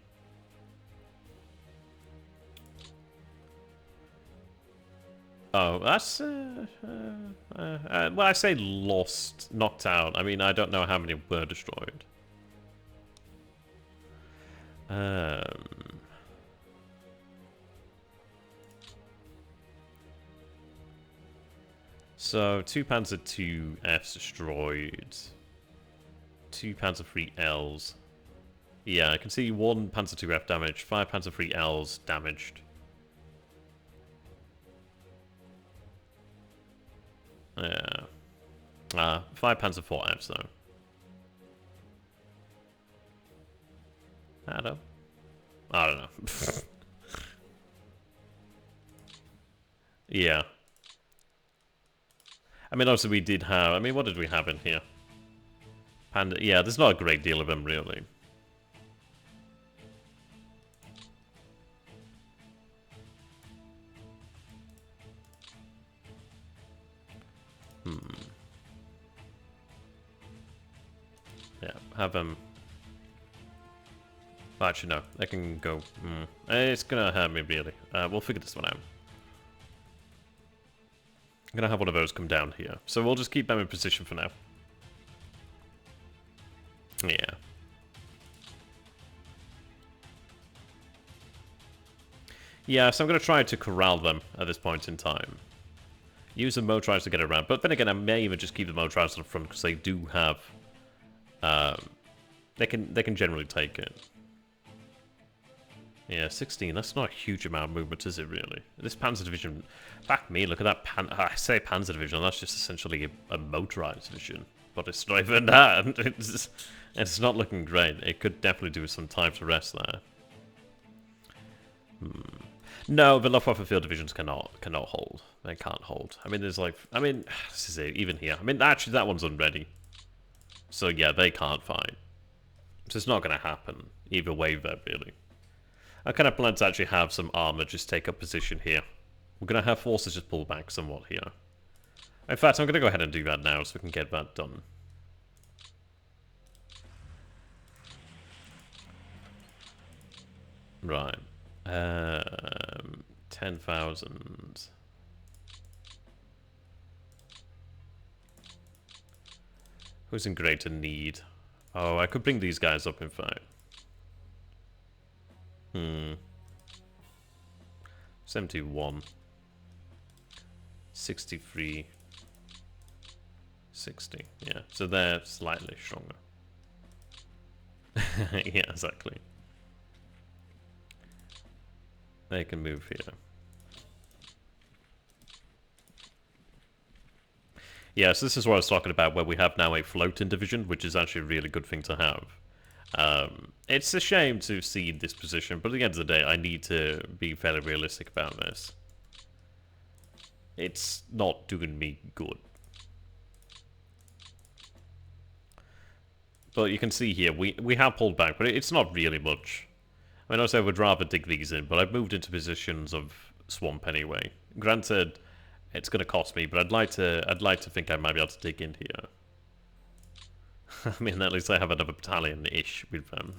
Oh, that's... well, I say lost, knocked out. I mean, I don't know how many were destroyed. So, 2 Panzer II Fs destroyed. 2 Panzer III Ls. Yeah, I can see 1 Panzer 2F damaged, 5 Panzer 3Ls damaged. Yeah. 5 Panzer 4Fs though. I don't know. Yeah. I mean, obviously we did have... I mean, what did we have in here? Panda... Yeah, there's not a great deal of them, really. Yeah, have them... Actually, no. They can go... It's gonna hurt me, really. We'll figure this one out. I'm gonna have one of those come down here. So we'll just keep them in position for now. Yeah. Yeah, so I'm gonna try to corral them at this point in time. Use the motorized to get around. But then again, I may even just keep the motorized up front because they do have... they can generally take it. Yeah, 16. That's not a huge amount of movement, is it, really? This Panzer Division... Back me, look at that I say Panzer Division, that's just essentially a motorized division. But it's not even that. It's not looking great. It could definitely do with some time to rest there. No, the Luftwaffe field divisions cannot hold. They can't hold. I mean, there's like... I mean, this is it, even here. I mean, actually, that one's unready. So, yeah, they can't fight. So it's not going to happen. Either way there, really. I kind of plan to actually have some armor just take up position here. We're going to have forces just pull back somewhat here. In fact, I'm going to go ahead and do that now so we can get that done. Right. 10,000. Who's in greater need? Oh, I could bring these guys up, in fact. 71. 63. 60. Yeah, so they're slightly stronger. Yeah, exactly. They can move here. Yeah, so this is what I was talking about, where we have now a floating division, which is actually a really good thing to have. It's a shame to cede this position, but at the end of the day, I need to be fairly realistic about this. It's not doing me good. But you can see here, we have pulled back, but it's not really much. I mean, also I would rather dig these in, but I've moved into positions of swamp anyway. Granted, it's going to cost me, but I'd like to think I might be able to dig in here. I mean, at least I have another battalion-ish with them.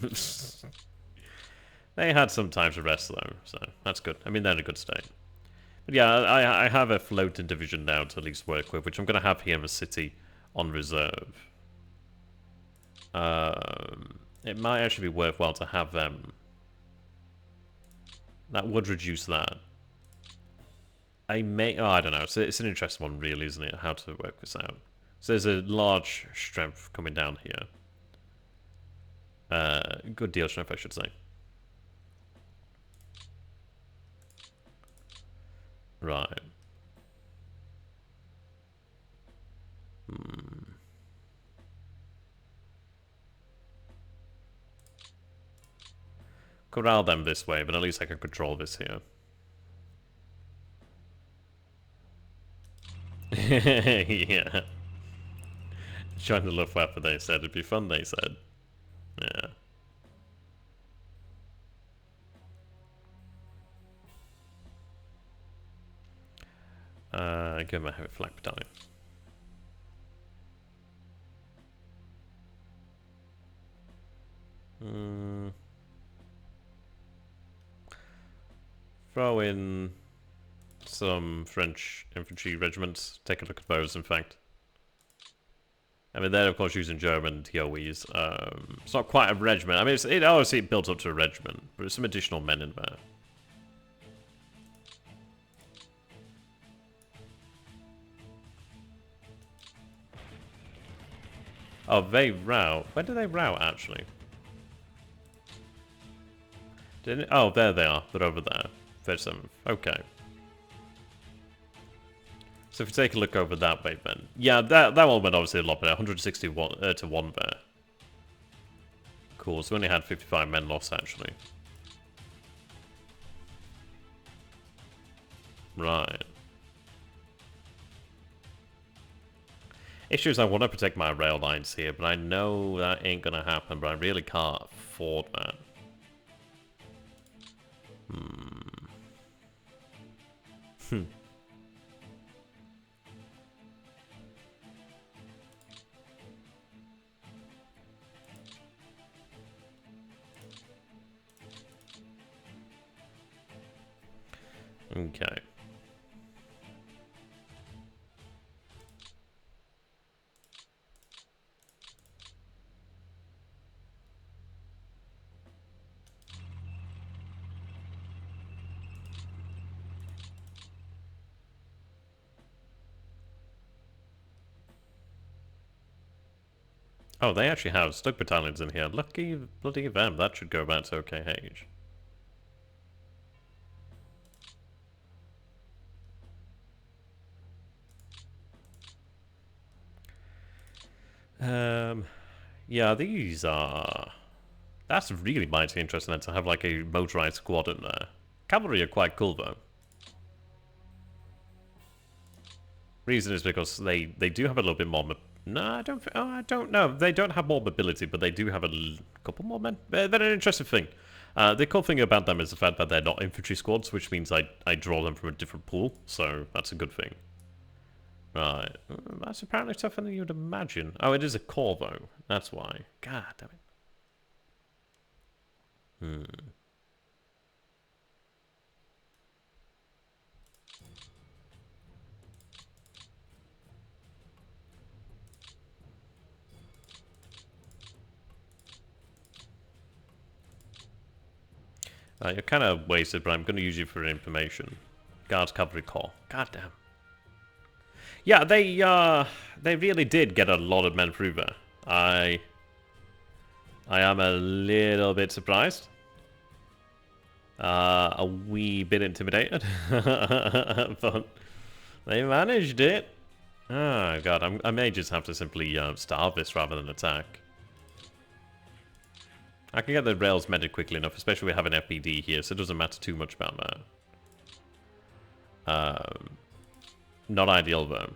They had some time to rest, though, so that's good. I mean, they're in a good state. But yeah, I have a floating division now to at least work with, which I'm going to have here in the city on reserve. It might actually be worthwhile to have them. That would reduce that. I may... Oh, I don't know. It's an interesting one, really, isn't it? How to work this out. So there's a large strength coming down here. Good deal strength, I should say. Right. Corral them this way, but at least I can control this here. Yeah. Join the Luftwaffe, they said. It'd be fun, they said. Yeah. Give him a heavy flag battalion. Throw in some French infantry regiments. Take a look at those, in fact. I mean, they're, of course, using German TOEs. It's not quite a regiment. I mean, it obviously built up to a regiment, but there's some additional men in there. Oh, they rout. When do they rout, actually? Didn't, oh, there they are. They're over there. 37th. Okay. So if you take a look over that way then. Yeah, that one went obviously a lot better. 161 to 1 there. Cool, so we only had 55 men lost actually. Right. Issue is I want to protect my rail lines here, but I know that ain't gonna happen, but I really can't afford that. Okay. Oh, they actually have stuck battalions in here. Lucky bloody them. That should go back to OKH. Yeah, these are... That's really mighty interesting to have like a motorized squad in there. Cavalry are quite cool though. Reason is because they do have a little bit more... No, I don't know. They don't have more mobility, but they do have a couple more men. They're an interesting thing. The cool thing about them is the fact that they're not infantry squads, which means I draw them from a different pool, so that's a good thing. Right. That's apparently tougher than you'd imagine. Oh, it is a core, though. That's why. God damn it. You're kind of wasted, but I'm going to use you for information. Guards Cavalry Corps. God damn. Yeah, they really did get a lot of men through there. I am a little bit surprised. A wee bit intimidated. But they managed it. Oh god, I may just have to simply starve this rather than attack. I can get the rails mended quickly enough, especially we have an FPD here, so it doesn't matter too much about that. Not ideal though.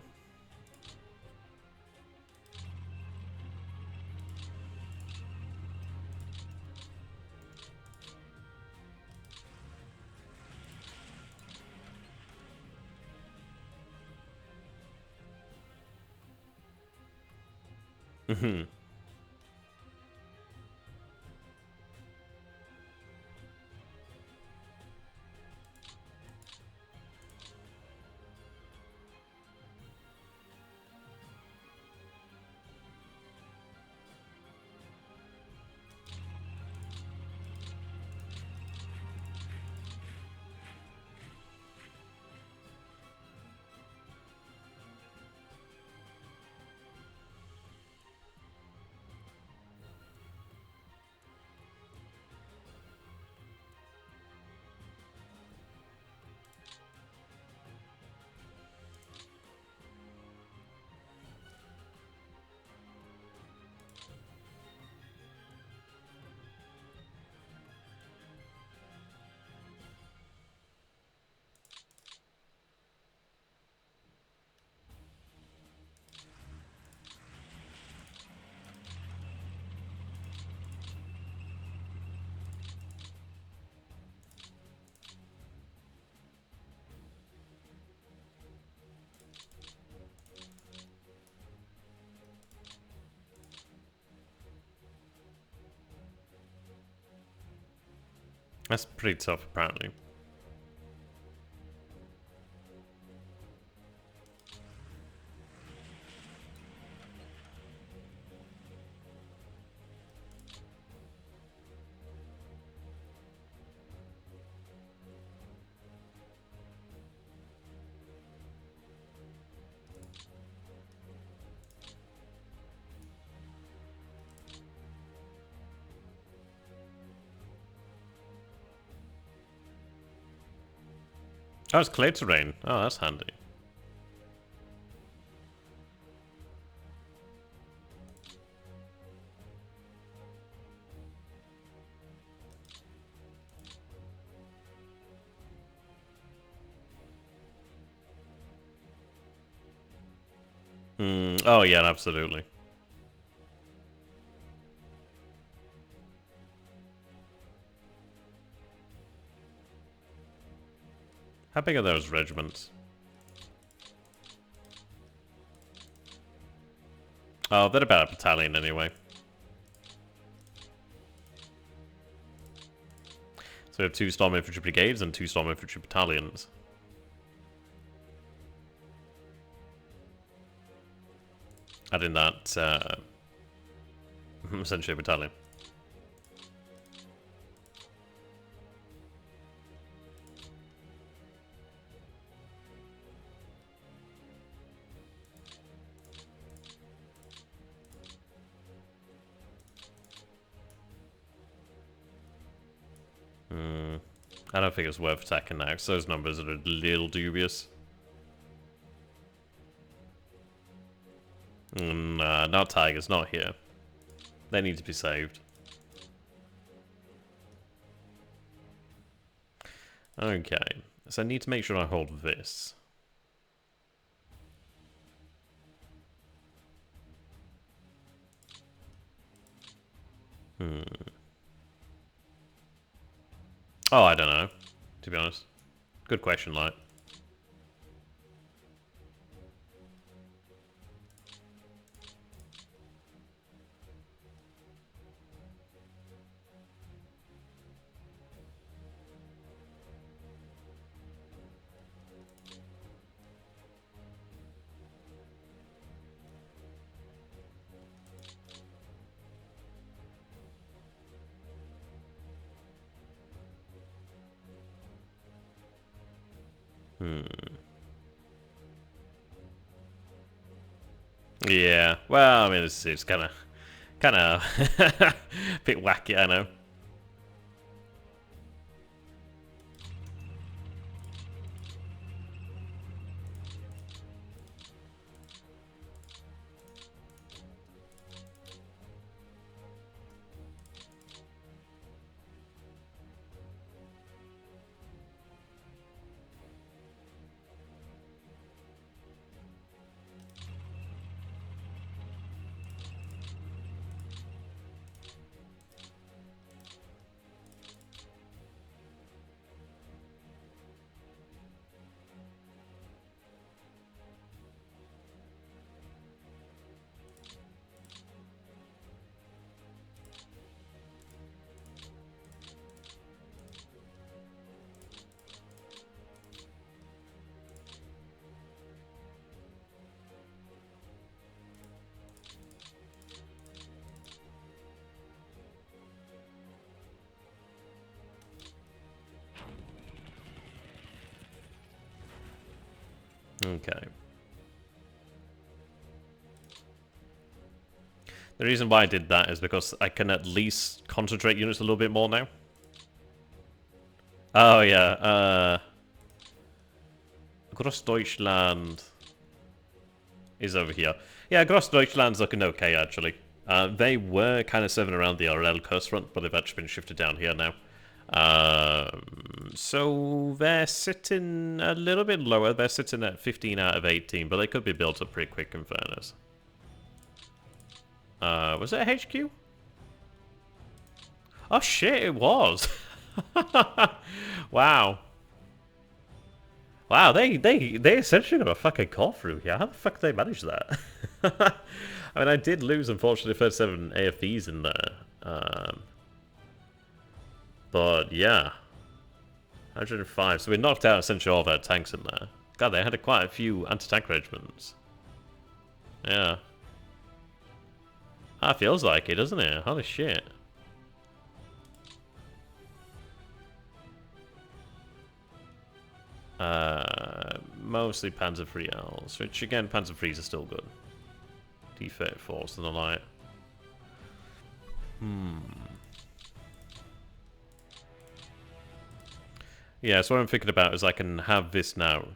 That's pretty tough, apparently. Oh, it's clay terrain. Oh, that's handy. Oh, yeah, absolutely. How big are those regiments? Oh, they're about a battalion anyway. So we have 2 Storm Infantry Brigades and 2 Storm Infantry Battalions. Adding that, essentially a battalion. I don't think it's worth attacking now, because those numbers are a little dubious. Nah, not Tigers, not here. They need to be saved. Okay, so I need to make sure I hold this. Oh, I don't know, to be honest. Good question, Light. Yeah, well, I mean, it's kind of a bit wacky, I know. Okay. The reason why I did that is because I can at least concentrate units a little bit more now. Oh, yeah, Grossdeutschland is over here. Yeah, Grossdeutschland's looking okay, actually. They were kind of serving around the RL coast front, but they've actually been shifted down here now. So they're sitting a little bit lower. They're sitting at 15 out of 18, but they could be built up pretty quick in fairness. Was it a HQ? Oh shit, it was. Wow. Wow, they essentially got a fucking call through here. How the fuck did they manage that? I mean, I did lose, unfortunately, 37 AFVs in there. But yeah. 105. So we knocked out essentially all of our tanks in there. God, they had quite a few anti-tank regiments. Yeah. Ah, feels like it, doesn't it? Holy shit. Mostly Panzer III Ls, which again, Panzer IIIs are still good. D34s and the like. Yeah, so what I'm thinking about is I can have this now.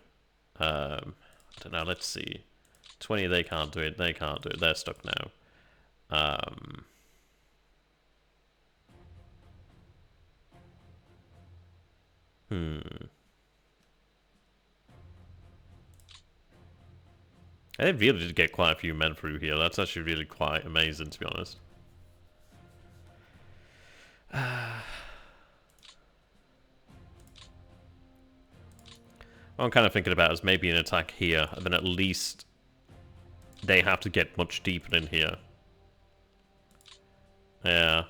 I don't know, let's see. 20, they can't do it, they can't do it, they're stuck now. They really did get quite a few men through here. That's actually really quite amazing, to be honest. What I'm kind of thinking about is maybe an attack here, and then at least they have to get much deeper in here. Yeah.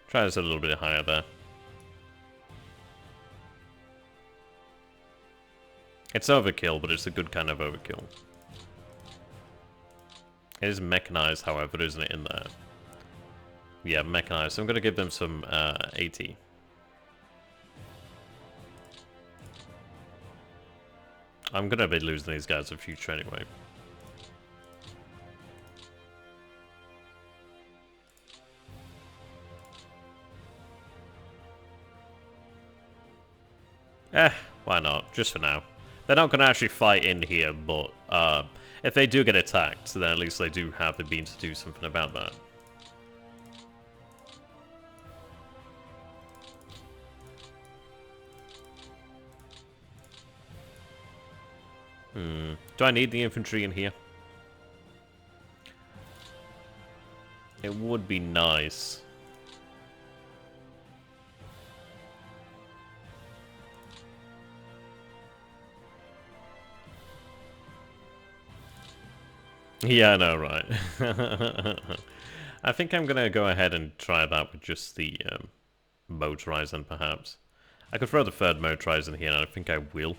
Try this a little bit higher there. It's overkill, but it's a good kind of overkill. It is mechanized, however, isn't it, in there? Yeah, mechanized. So I'm going to give them some 80. I'm going to be losing these guys in the future anyway. Why not? Just for now. They're not going to actually fight in here, but if they do get attacked, then at least they do have the means to do something about that. Do I need the infantry in here? It would be nice. Yeah, I know, right? I think I'm gonna go ahead and try that with just the motorized then, perhaps. I could throw the third motorized in here, and I think I will.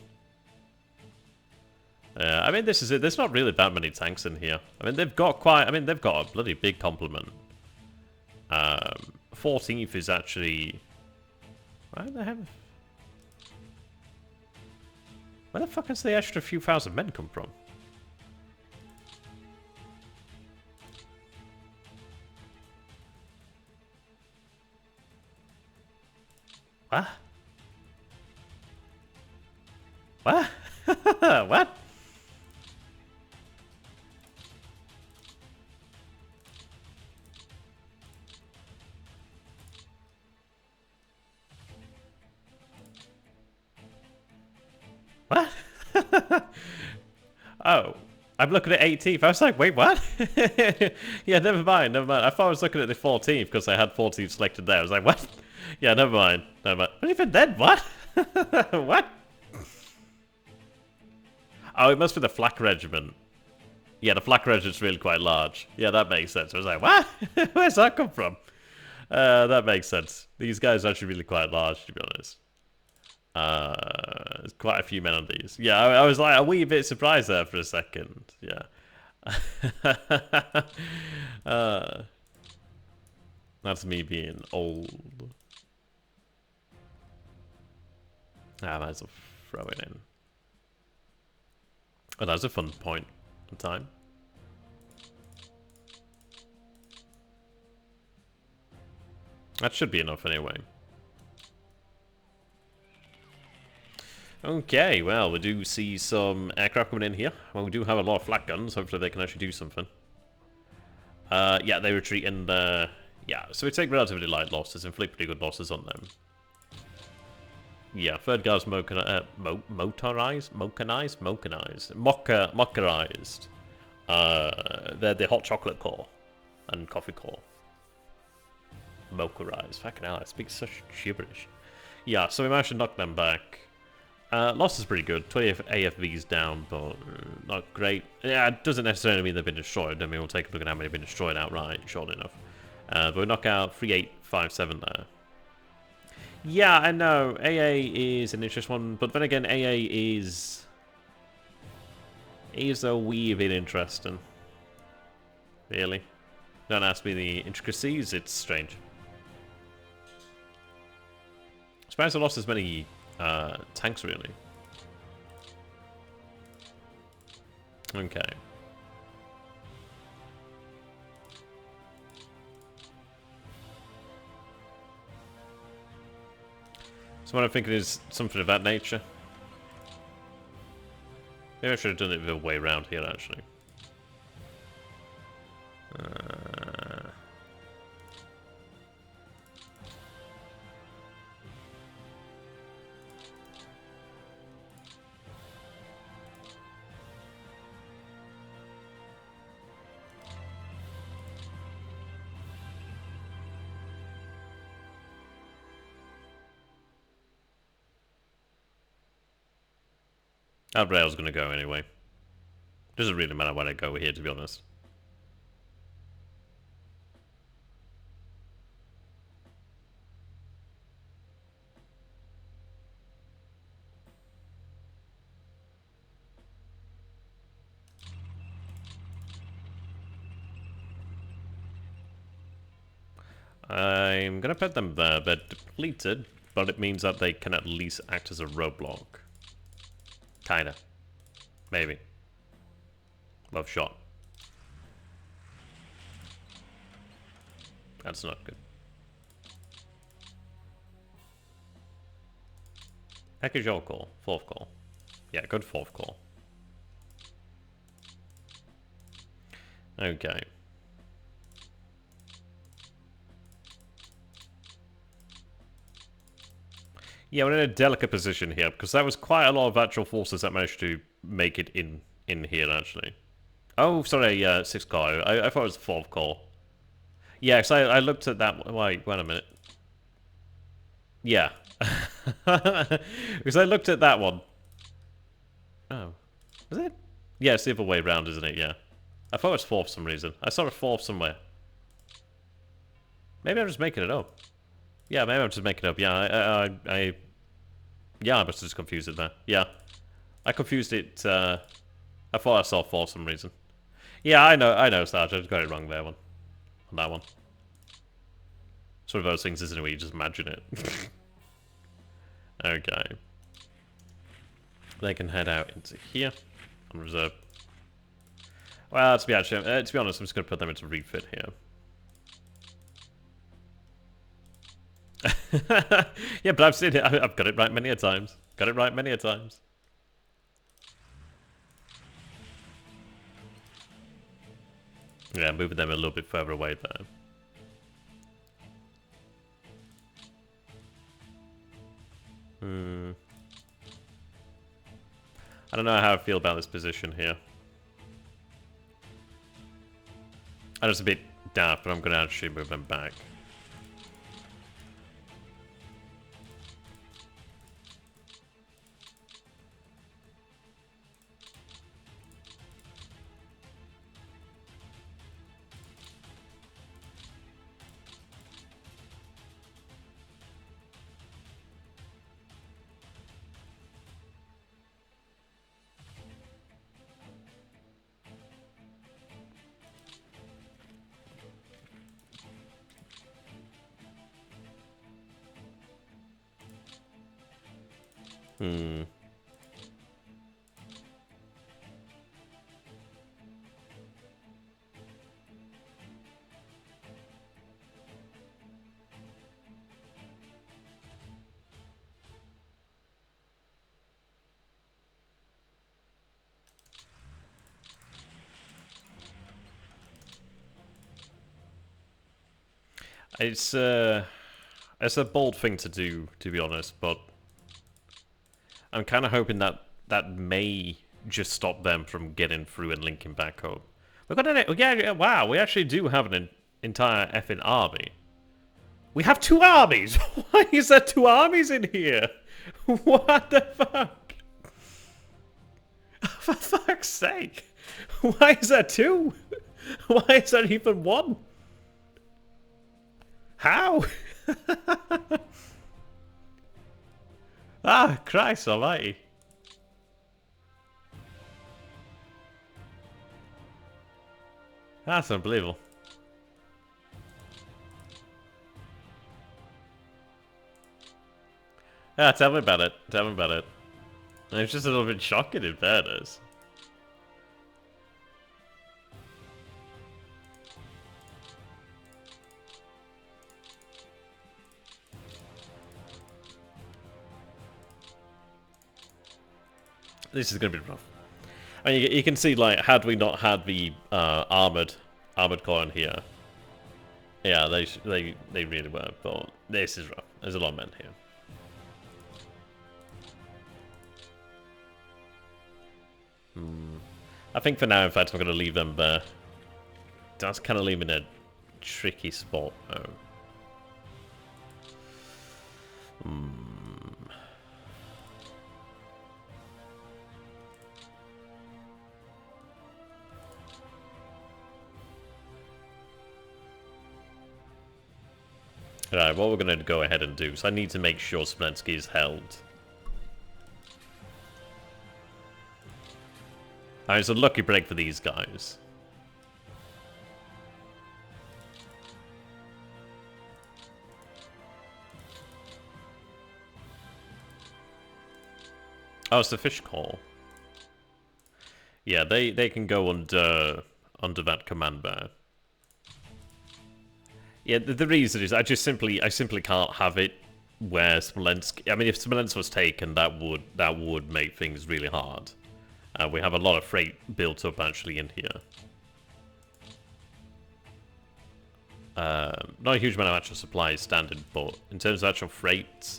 I mean, this is it. There's not really that many tanks in here. I mean, they've got quite... I mean, they've got a bloody big complement. 14th is actually... Why do they have... Where the fuck has the extra few thousand men come from? What? What? What? What? Oh, I'm looking at 18th. I was like, wait, what? Yeah, never mind, never mind. I thought I was looking at the 14th because I had 14th selected there. I was like, what? Yeah, never mind, never mind. But even then, what? What? Oh, it must be the flak regiment. Yeah, the flak regiment's really quite large. Yeah, that makes sense. I was like, what? Where's that come from? That makes sense. These guys are actually really quite large, to be honest. There's quite a few men on these. Yeah, I was like a wee bit surprised there for a second. Yeah. That's me being old. I might as well throw it in. Oh, that's a fun point in time. That should be enough anyway. Okay, well, we do see some aircraft coming in here. Well, we do have a lot of flak guns. Hopefully they can actually do something. Yeah, they retreat and, yeah, so we take relatively light losses, inflict pretty good losses on them. Yeah, third guard's motorized? Mockerized. They're the hot chocolate core and coffee core. Mocherized. Fucking hell, I speak such gibberish. Yeah, so we managed to knock them back. Loss is pretty good. 20 AFVs down, but not great. Yeah, it doesn't necessarily mean they've been destroyed. I mean, we'll take a look at how many have been destroyed outright, short enough. But we knock out 3857 there. Yeah, I know. AA is an interesting one, but then again, AA is a wee bit interesting. Really. Don't ask me the intricacies, it's strange. I'm surprised I lost as many tanks, really. Okay. So what I'm thinking is something of that nature. Maybe I should have done it the other way around here, actually. That rail's gonna go anyway. Doesn't really matter where I go here, to be honest. I'm gonna put them there. They're depleted, but it means that they can at least act as a roadblock. Kinda. Maybe. Love shot. That's not good. Package your call. Fourth call. Yeah, good fourth call. Okay. Yeah, we're in a delicate position here, because that was quite a lot of actual forces that managed to make it in here, actually. Oh, sorry, sixth call. I thought it was the fourth call. Yeah, because I looked at that... Wait a minute. Yeah. Because I looked at that one. Oh. Is it? Yeah, it's the other way around, isn't it? Yeah. I thought it was fourth for some reason. I saw a fourth somewhere. Maybe I'm just making it up. Yeah, maybe I'm just making it up. Yeah, yeah, I must have just confused it there. Yeah. I confused it, I thought I saw four for some reason. Yeah, I know, Sarge. I just got it wrong there, on that one. It's one of those things, isn't it, where you just imagine it. Okay. They can head out into here on reserve. Well, to be honest, I'm just going to put them into refit here. Yeah, but I've seen it. I've got it right many a times. Got it right many a times. Yeah, moving them a little bit further away there. I don't know how I feel about this position here. I know it's a bit daft, but I'm going to actually move them back. It's a bold thing to do, to be honest, but I'm kind of hoping that that may just stop them from getting through and linking back home. We've got an... Yeah, wow, we actually do have an entire effing army. We have two armies! Why is there two armies in here? What the fuck? For fuck's sake! Why is there two? Why is there even one? How? Ah, Christ almighty. That's unbelievable. Yeah, tell me about it. Tell me about it. It's just a little bit shocking in fairness. This is going to be rough. I mean, you can see, like, had we not had the armored core in here, yeah, they really were. But this is rough. There's a lot of men here. I think for now, in fact, I'm going to leave them there. That's kind of leave them in a tricky spot, though. Right, what we're going to go ahead and do, so I need to make sure Smolensky is held. Alright, it's a lucky break for these guys. Oh, it's the fish call. Yeah, they can go under that command bear. Yeah, the reason is I simply can't have it where Smolensk. I mean, if Smolensk was taken, that would make things really hard. We have a lot of freight built up actually in here. Not a huge amount of actual supplies standard, but in terms of actual freight,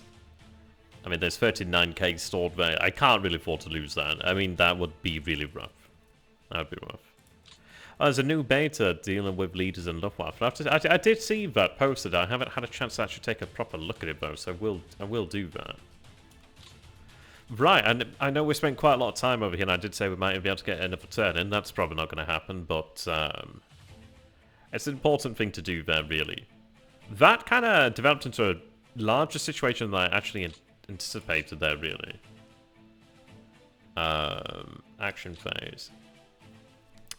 I mean, there's 39k stored there. I can't really afford to lose that. I mean, that would be really rough. That would be rough. Oh, there's a new beta dealing with leaders and Luftwaffe. I did see that posted. I haven't had a chance to actually take a proper look at it though, so I will do that. Right, and I know we spent quite a lot of time over here, and I did say we might be able to get another turn in. That's probably not going to happen, but it's an important thing to do there, really. That kind of developed into a larger situation than I actually anticipated there, really. Action phase.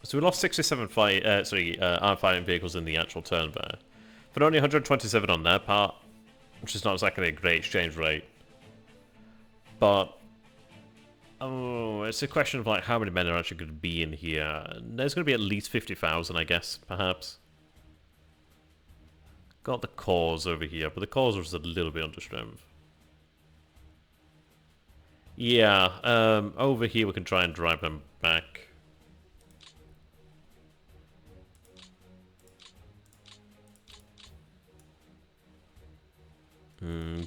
So we lost 67 armed fighting vehicles in the actual turn there. But only 127 on their part, which is not exactly a great exchange rate. But, oh, it's a question of like how many men are actually going to be in here. There's going to be at least 50,000, I guess, perhaps. Got the cores over here, but the cores are just a little bit under strength. Yeah, over here we can try and drive them back.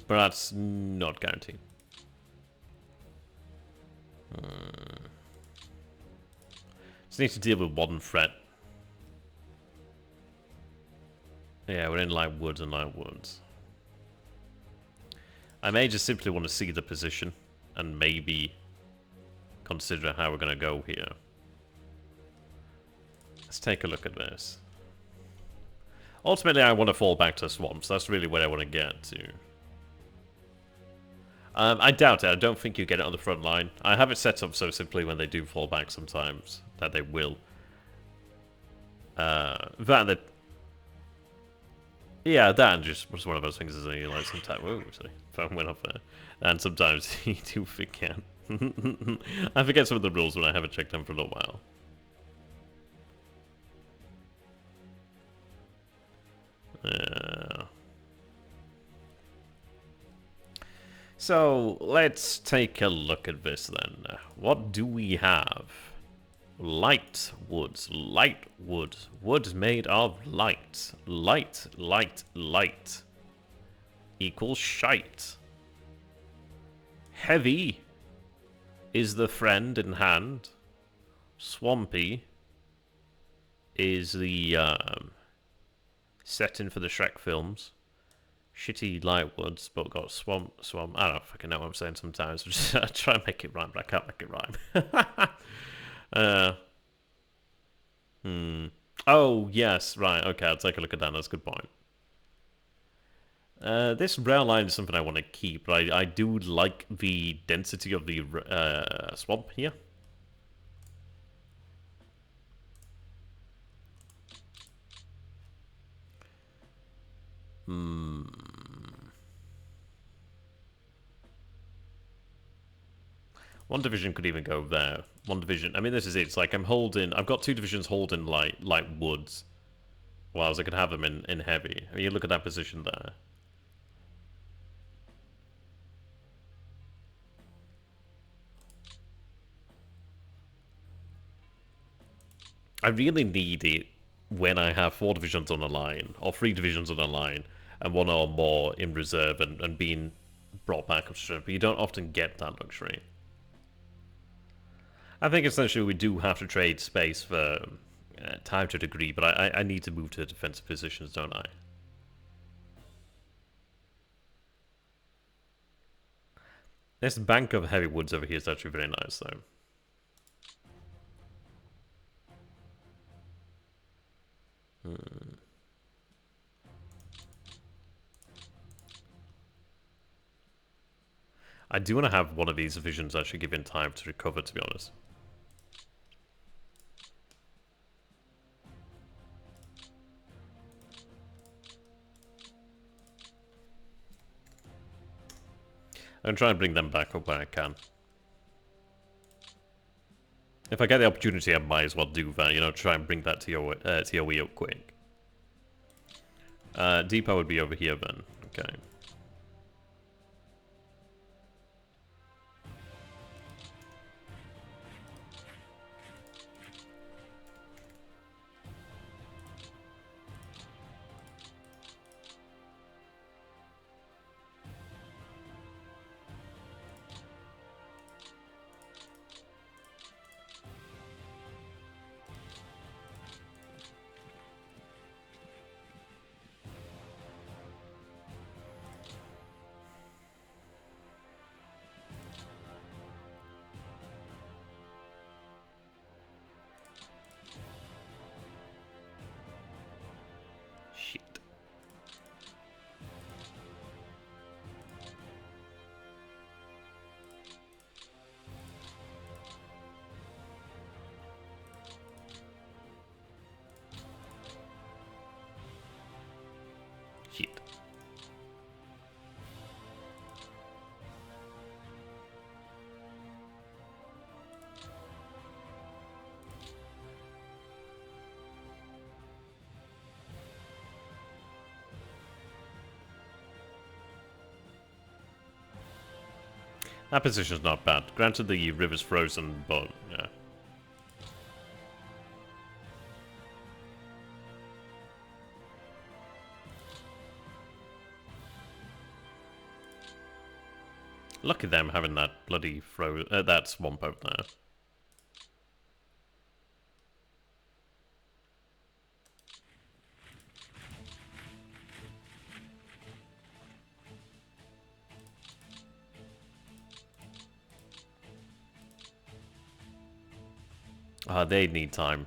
But that's not guaranteed. Just need to deal with one threat. Yeah, we're in light woods and light woods. I may just simply want to see the position and maybe consider how we're going to go here. Let's take a look at this. Ultimately, I want to fall back to swamps. That's really what I want to get to. I doubt it. I don't think you get it on the front line. I have it set up so simply when they do fall back sometimes that they will. Yeah, that just was one of those things, isn't it? Like sometimes, whoa, sorry, phone went off there. And sometimes you do forget. I forget some of the rules when I haven't checked them for a little while. So, let's take a look at this then. What do we have? Light woods, light wood. Wood made of light. Light, light, light. Equals shite. Heavy is the friend in hand. Swampy is the setting for the Shrek films. Shitty light woods, but got swamp. I don't fucking know what I'm saying sometimes. I just try and make it rhyme, but I can't make it rhyme. Oh, yes, right, okay, I'll take a look at that. That's a good point. This rail line is something I want to keep, but I do like the density of the swamp here. One division could even go there. One division. I mean, this is it. It's like I've got 2 divisions holding like woods, whilst I could have them in heavy. I mean, you look at that position there. I really need it when I have 4 divisions on a line, or 3 divisions on a line, and 1 or more in reserve and being brought back up to strength. But you don't often get that luxury. I think essentially we do have to trade space for time to a degree, but I need to move to defensive positions, don't I? This bank of heavy woods over here is actually very nice, though. I do want to have one of these divisions actually given time to recover, to be honest. I'm going to try and bring them back up when I can. If I get the opportunity, I might as well do that, you know, try and bring that TOE up quick. Depot would be over here then. Okay. Shit. Shit. That position's not bad. Granted, the river's frozen, but yeah. Look at them having that bloody that swamp over there. They need time.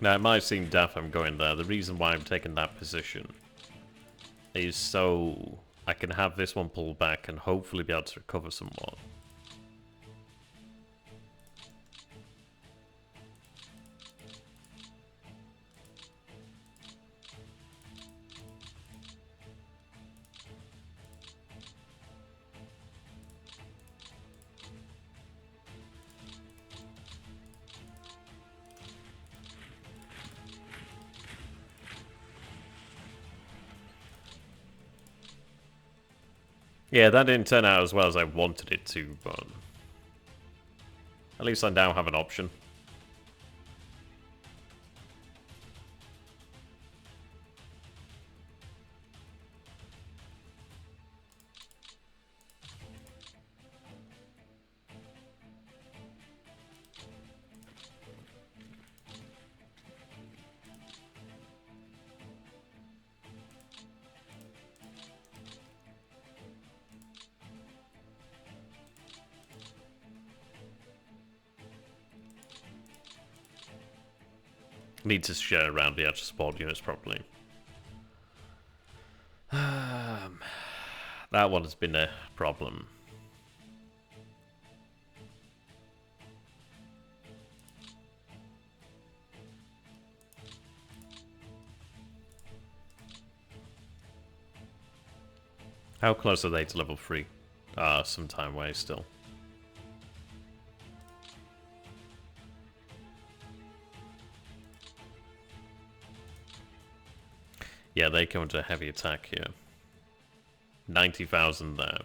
Now, it might seem daft I'm going there. The reason why I'm taking that position is so I can have this one pulled back and hopefully be able to recover somewhat. Yeah, that didn't turn out as well as I wanted it to, but at least I now have an option. Need to share around the actual support units properly. That one has been a problem. How close are they to level 3? Some time away still. Yeah, they come into a heavy attack here. 90,000 there.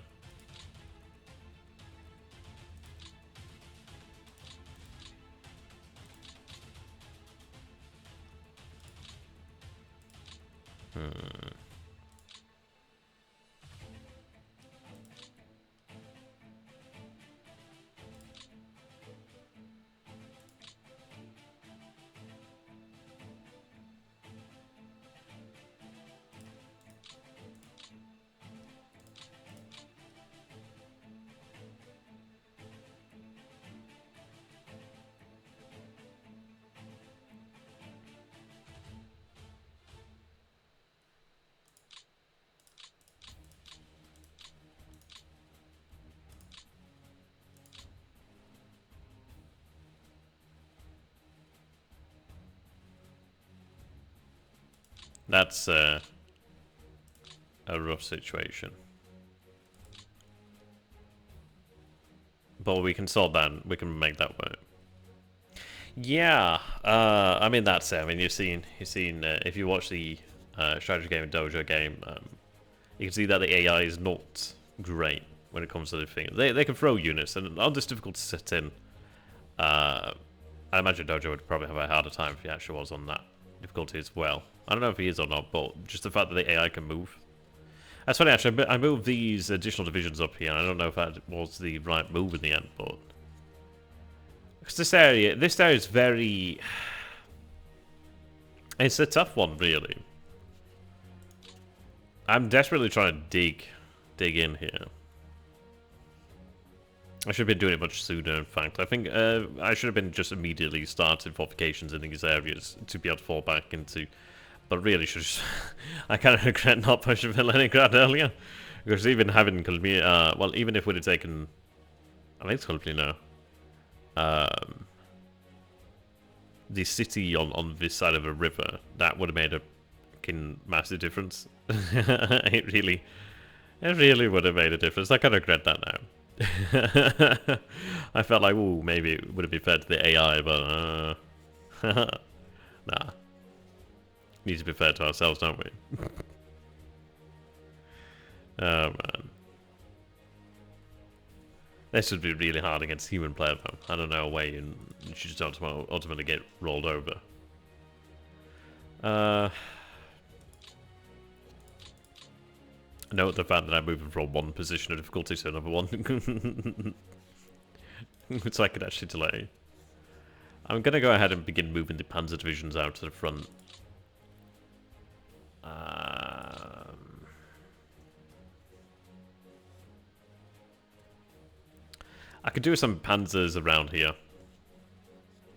That's a rough situation. But we can solve that. We can make that work. Yeah, I mean that's it. I mean you've seen if you watch the strategy game and dojo game, you can see that the AI is not great when it comes to the thing. They can throw units and are just difficult to sit in. I imagine dojo would probably have a harder time if he actually was on that difficulty as well. I don't know if he is or not, but just the fact that the AI can move. That's funny actually. I moved these additional divisions up here. And I don't know if that was the right move in the end, but. Because this area is very... It's a tough one, really. I'm desperately trying to dig in here. I should have been doing it much sooner, in fact. I think I should have been just immediately starting fortifications in these areas to be able to fall back into... But really should just... I kind of regret not pushing Stalingrad earlier. Because even having Kalmir... well, even if we'd have taken... I think it's Kalmir now. The city on this side of a river, that would have made a fucking massive difference. it really would have made a difference. I kind of regret that now. I felt like, ooh, maybe it would have been fair to the AI, but nah. Need to be fair to ourselves, don't we? Oh man. This would be really hard against human player though. I don't know a way and you should just ultimately get rolled over. Note the fact that I'm moving from one position of difficulty to another one. So I could actually delay. I'm gonna go ahead and begin moving the panzer divisions out to the front. I could do some panzers around here.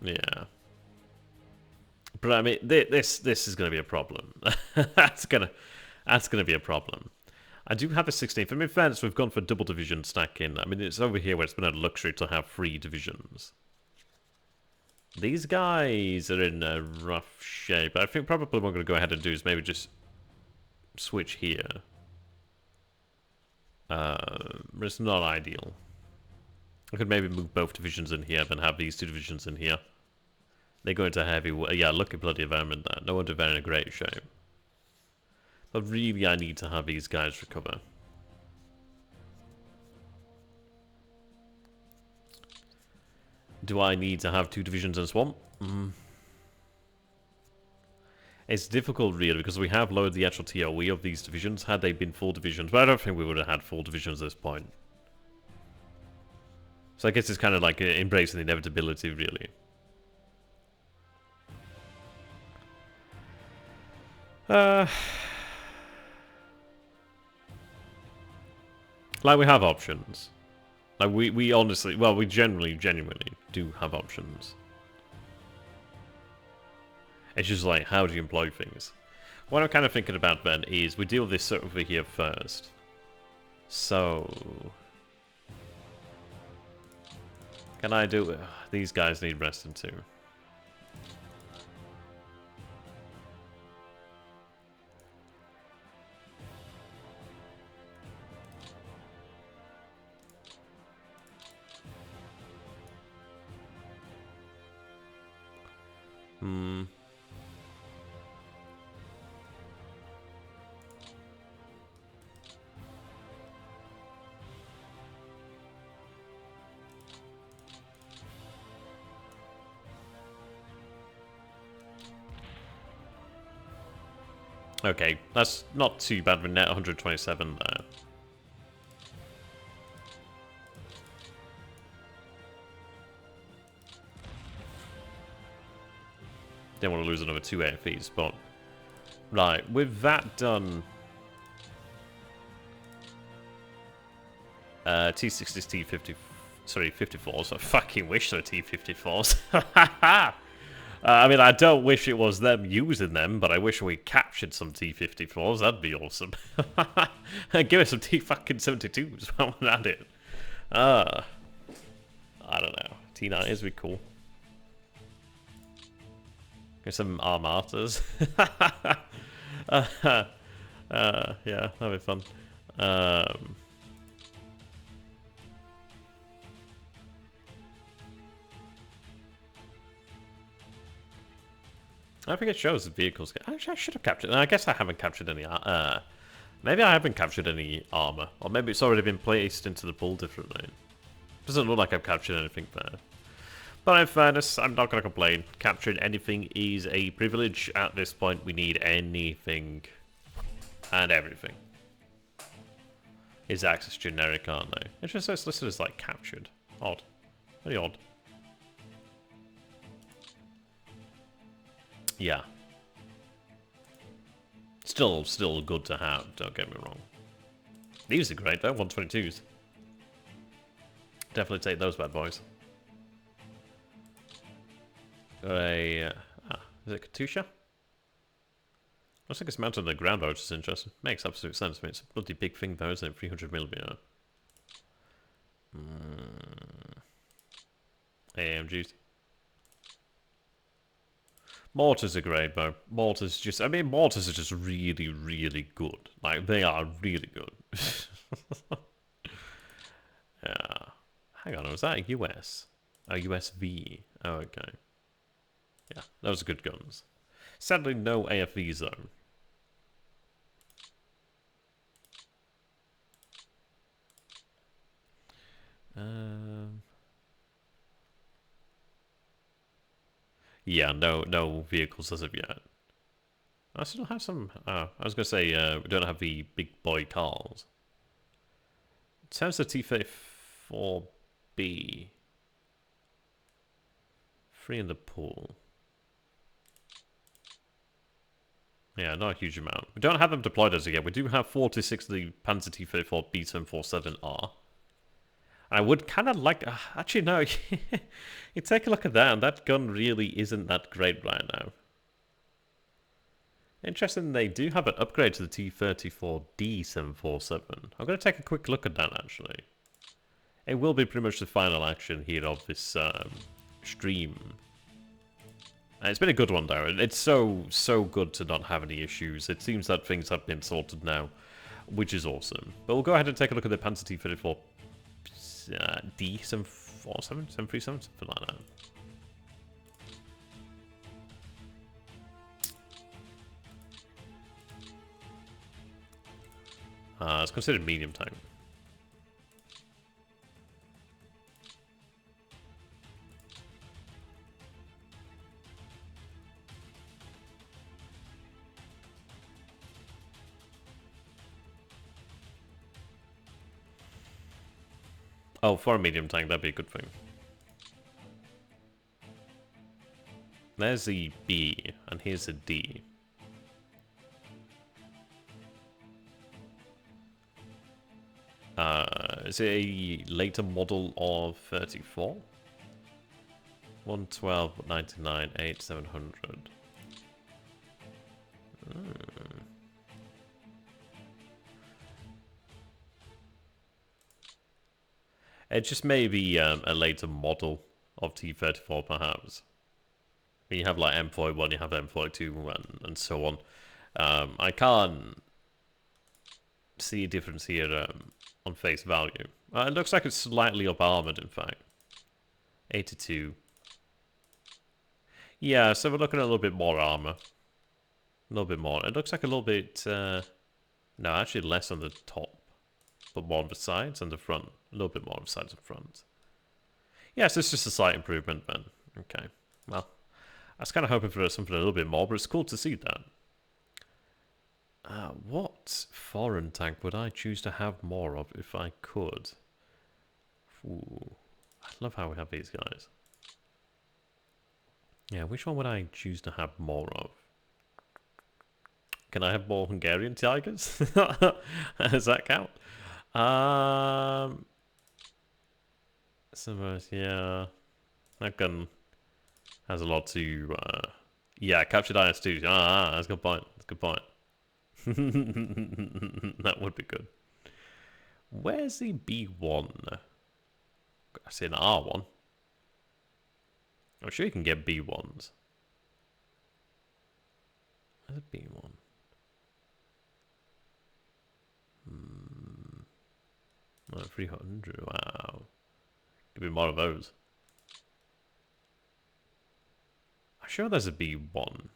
Yeah. But I mean, this is going to be a problem. that's gonna be a problem. I do have a 16th. I mean, in fairness, we've gone for double division stacking. I mean, it's over here where it's been a luxury to have 3 divisions. These guys are in a rough shape. I think probably what we're going to go ahead and do is maybe just switch here. But it's not ideal. I could maybe move both divisions in here, then have these 2 divisions in here. They go into heavy... Yeah, look at bloody environment there. No wonder they're in a great shape. But really, I need to have these guys recover. Do I need to have 2 divisions in Swamp? It's difficult, really, because we have lowered the actual TOE of these divisions. Had they been full divisions, but I don't think we would have had full divisions at this point. So I guess it's kind of like embracing the inevitability, really. Like, we have options. Like, we honestly, well, we genuinely do have options. It's just like, how do you employ things? What I'm kind of thinking about then is we deal with this over here first. So, can I do it? These guys need resting too. Okay, that's not too bad. We're net 127 there. Didn't want to lose another 2 AFEs, but... Right, with that done... T60s, T50... Sorry, 54s. I fucking wish they were T54s. I mean, I don't wish it was them using them, but I wish we captured some T54s. That'd be awesome. Give us some T-fucking-72s while we're at it. I don't know. T90s would be cool. Get some Armatas. Yeah, that'd be fun. I think it shows the vehicles. Actually, I should have captured. I guess I haven't captured any. Maybe I haven't captured any armor, or maybe it's already been placed into the pool differently. Doesn't look like I've captured anything there. But in fairness, I'm not going to complain. Capturing anything is a privilege. At this point, we need anything and everything. Is access generic, aren't they? It just says listed as like captured. Odd. Very odd. Yeah. Still good to have, don't get me wrong. These are great though, 122s. Definitely take those bad boys. Got a... is it Katusha? Looks like it's mounted on the ground, which is interesting. Makes absolute sense. I mean, it's a bloody big thing though, isn't it? 300mm. AMGs. Mortars are great, though. Mortars just... I mean, mortars are just really, really good. Like, they are really good. Yeah. Hang on, was that a US? Oh, USV. Oh, okay. Yeah, those are good guns. Sadly, no AFVs, though. Yeah, no vehicles as of yet. I still have some... I was going to say, we don't have the big boy cars. In terms of T-34B... 3 in the pool. Yeah, not a huge amount. We don't have them deployed as of yet. We do have 46 of the Panzer T-34 B747R. I would kind of like... actually, no. You take a look at that, and that gun really isn't that great right now. Interesting, they do have an upgrade to the T-34D 747. I'm going to take a quick look at that, actually. It will be pretty much the final action here of this stream. And it's been a good one, though. It's so good to not have any issues. It seems that things have been sorted now, which is awesome. But we'll go ahead and take a look at the Panzer T-34 D 747, 737, something like that. It's considered medium tank. Oh, for a medium tank, that'd be a good thing. There's the B, and here's the D. Is it a later model of 34? 112, 99, 8, 700. It just may be a later model of T-34, perhaps. You have like M41, you have M42, and so on. I can't see a difference here on face value. It looks like it's slightly up armored, in fact. 82. Yeah, so we're looking at a little bit more armor. A little bit more. It looks like a little bit... no, actually less on the top. But more on the sides and the front. A little bit more on the sides and front. Yeah, so it's just a slight improvement, then. Okay. Well, I was kind of hoping for something a little bit more, but it's cool to see that. What foreign tank would I choose to have more of if I could? Ooh, I love how we have these guys. Yeah, which one would I choose to have more of? Can I have more Hungarian Tigers? Does that count? Yeah. That gun has a lot to... yeah, captured IS-2. That's a good point. That's a good point. That would be good. Where's the B1? I see an R1. I'm sure you can get B1s. Where's a B1? Oh, 300. Wow. Give me more of those. I'm sure there's a B1.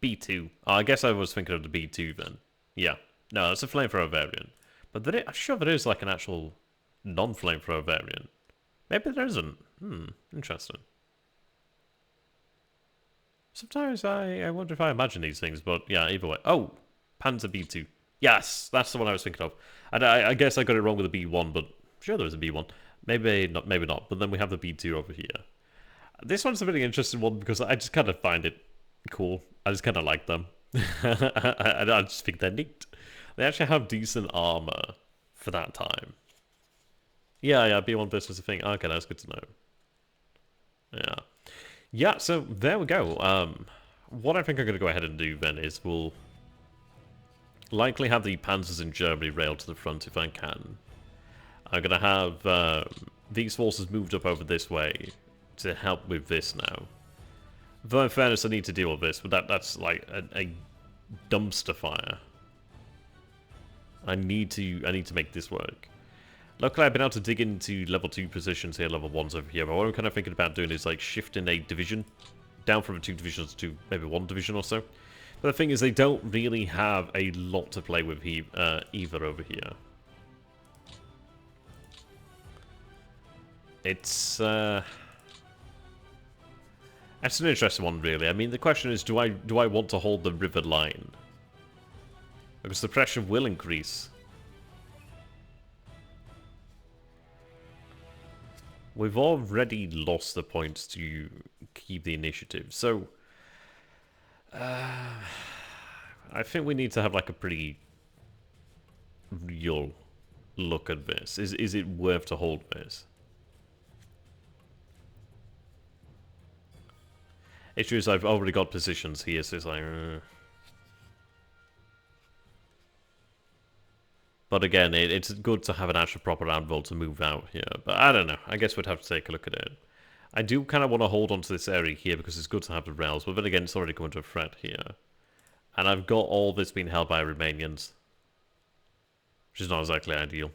B2. Oh, I guess I was thinking of the B2 then. Yeah. No, that's a flamethrower variant. But I'm sure there is like an actual non-flamethrower variant. Maybe there isn't. Interesting. Sometimes I wonder if I imagine these things, but yeah, either way. Oh, Panzer B2. Yes, that's the one I was thinking of. And I guess I got it wrong with the B1, but I'm sure there was a B1. Maybe not. But then we have the B2 over here. This one's a really interesting one because I just kind of find it cool. I just kind of like them. I just think they're neat. They actually have decent armor for that time. Yeah, B1 burst was a thing. Okay, that's good to know. Yeah, so there we go. What I think I'm going to go ahead and do then is we'll likely have the Panzers in Germany railed to the front if I can. I'm going to have these forces moved up over this way to help with this now. Though in fairness, I need to deal with this, but that's like a dumpster fire. I need to make this work. Luckily, I've been able to dig into level 2 positions here, level 1s over here, but what I'm kind of thinking about doing is like shifting a division down from 2 divisions to maybe 1 division or so. But the thing is, they don't really have a lot to play with either over here. It's an interesting one, really. I mean, the question is, do I want to hold the river line? Because the pressure will increase. We've already lost the points to keep the initiative, so I think we need to have like a pretty real look at this. Is it worth to hold this? Issue is I've already got positions here, so it's like... But again, it's good to have an actual proper anvil to move out here. But I don't know. I guess we'd have to take a look at it. I do kind of want to hold on to this area here because it's good to have the rails. But then again, it's already coming to a threat here. And I've got all this being held by Romanians. Which is not exactly ideal.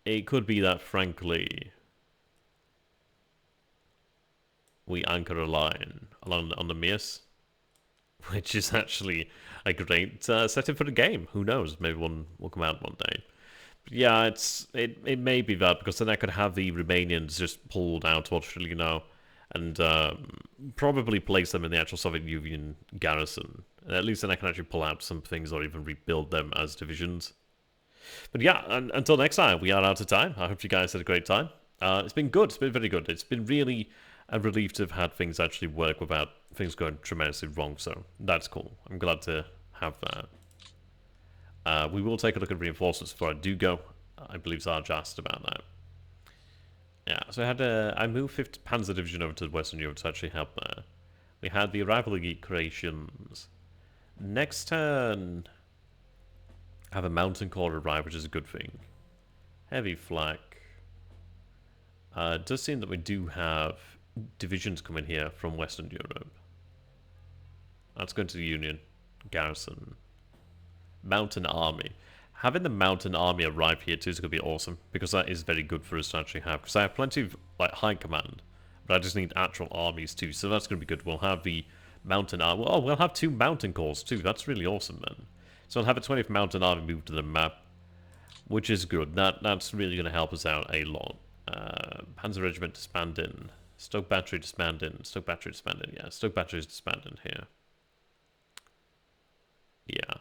It could be that, frankly, we anchor a line along on the Meuse. Which is actually a great setting for the game. Who knows? Maybe one will come out one day. But yeah, it may be that, because then I could have the Romanians just pulled out towards Chilinau and probably place them in the actual Soviet Union garrison. And at least then I can actually pull out some things or even rebuild them as divisions. But yeah, until next time, we are out of time. I hope you guys had a great time. It's been good. It's been very good. It's been really a relief to have had things actually work without things going tremendously wrong. So that's cool. I'm glad to have that. We will take a look at reinforcements before I do go. I believe Zarj asked about that. Yeah, so I moved 5th Panzer Division over to Western Europe to actually help there. We had the arrival of Elite Creations. Next turn, I have a Mountain Corps arrive, which is a good thing. Heavy flak. It does seem that we do have divisions coming here from Western Europe. That's going to the Union Garrison. Mountain Army. Having the Mountain Army arrive here too is going to be awesome, because that is very good for us to actually have. Because I have plenty of like high command, but I just need actual armies too, so that's going to be good. We'll have the Mountain Army. Oh, we'll have 2 Mountain Corps too. That's really awesome, then. So I'll have a 20th Mountain Army moved to the map, which is good. That's really going to help us out a lot. Panzer Regiment disbanding. Stoke Battery disbanding. Stoke Battery disbanding. Yeah, Stoke Battery is disbanding here. Yeah.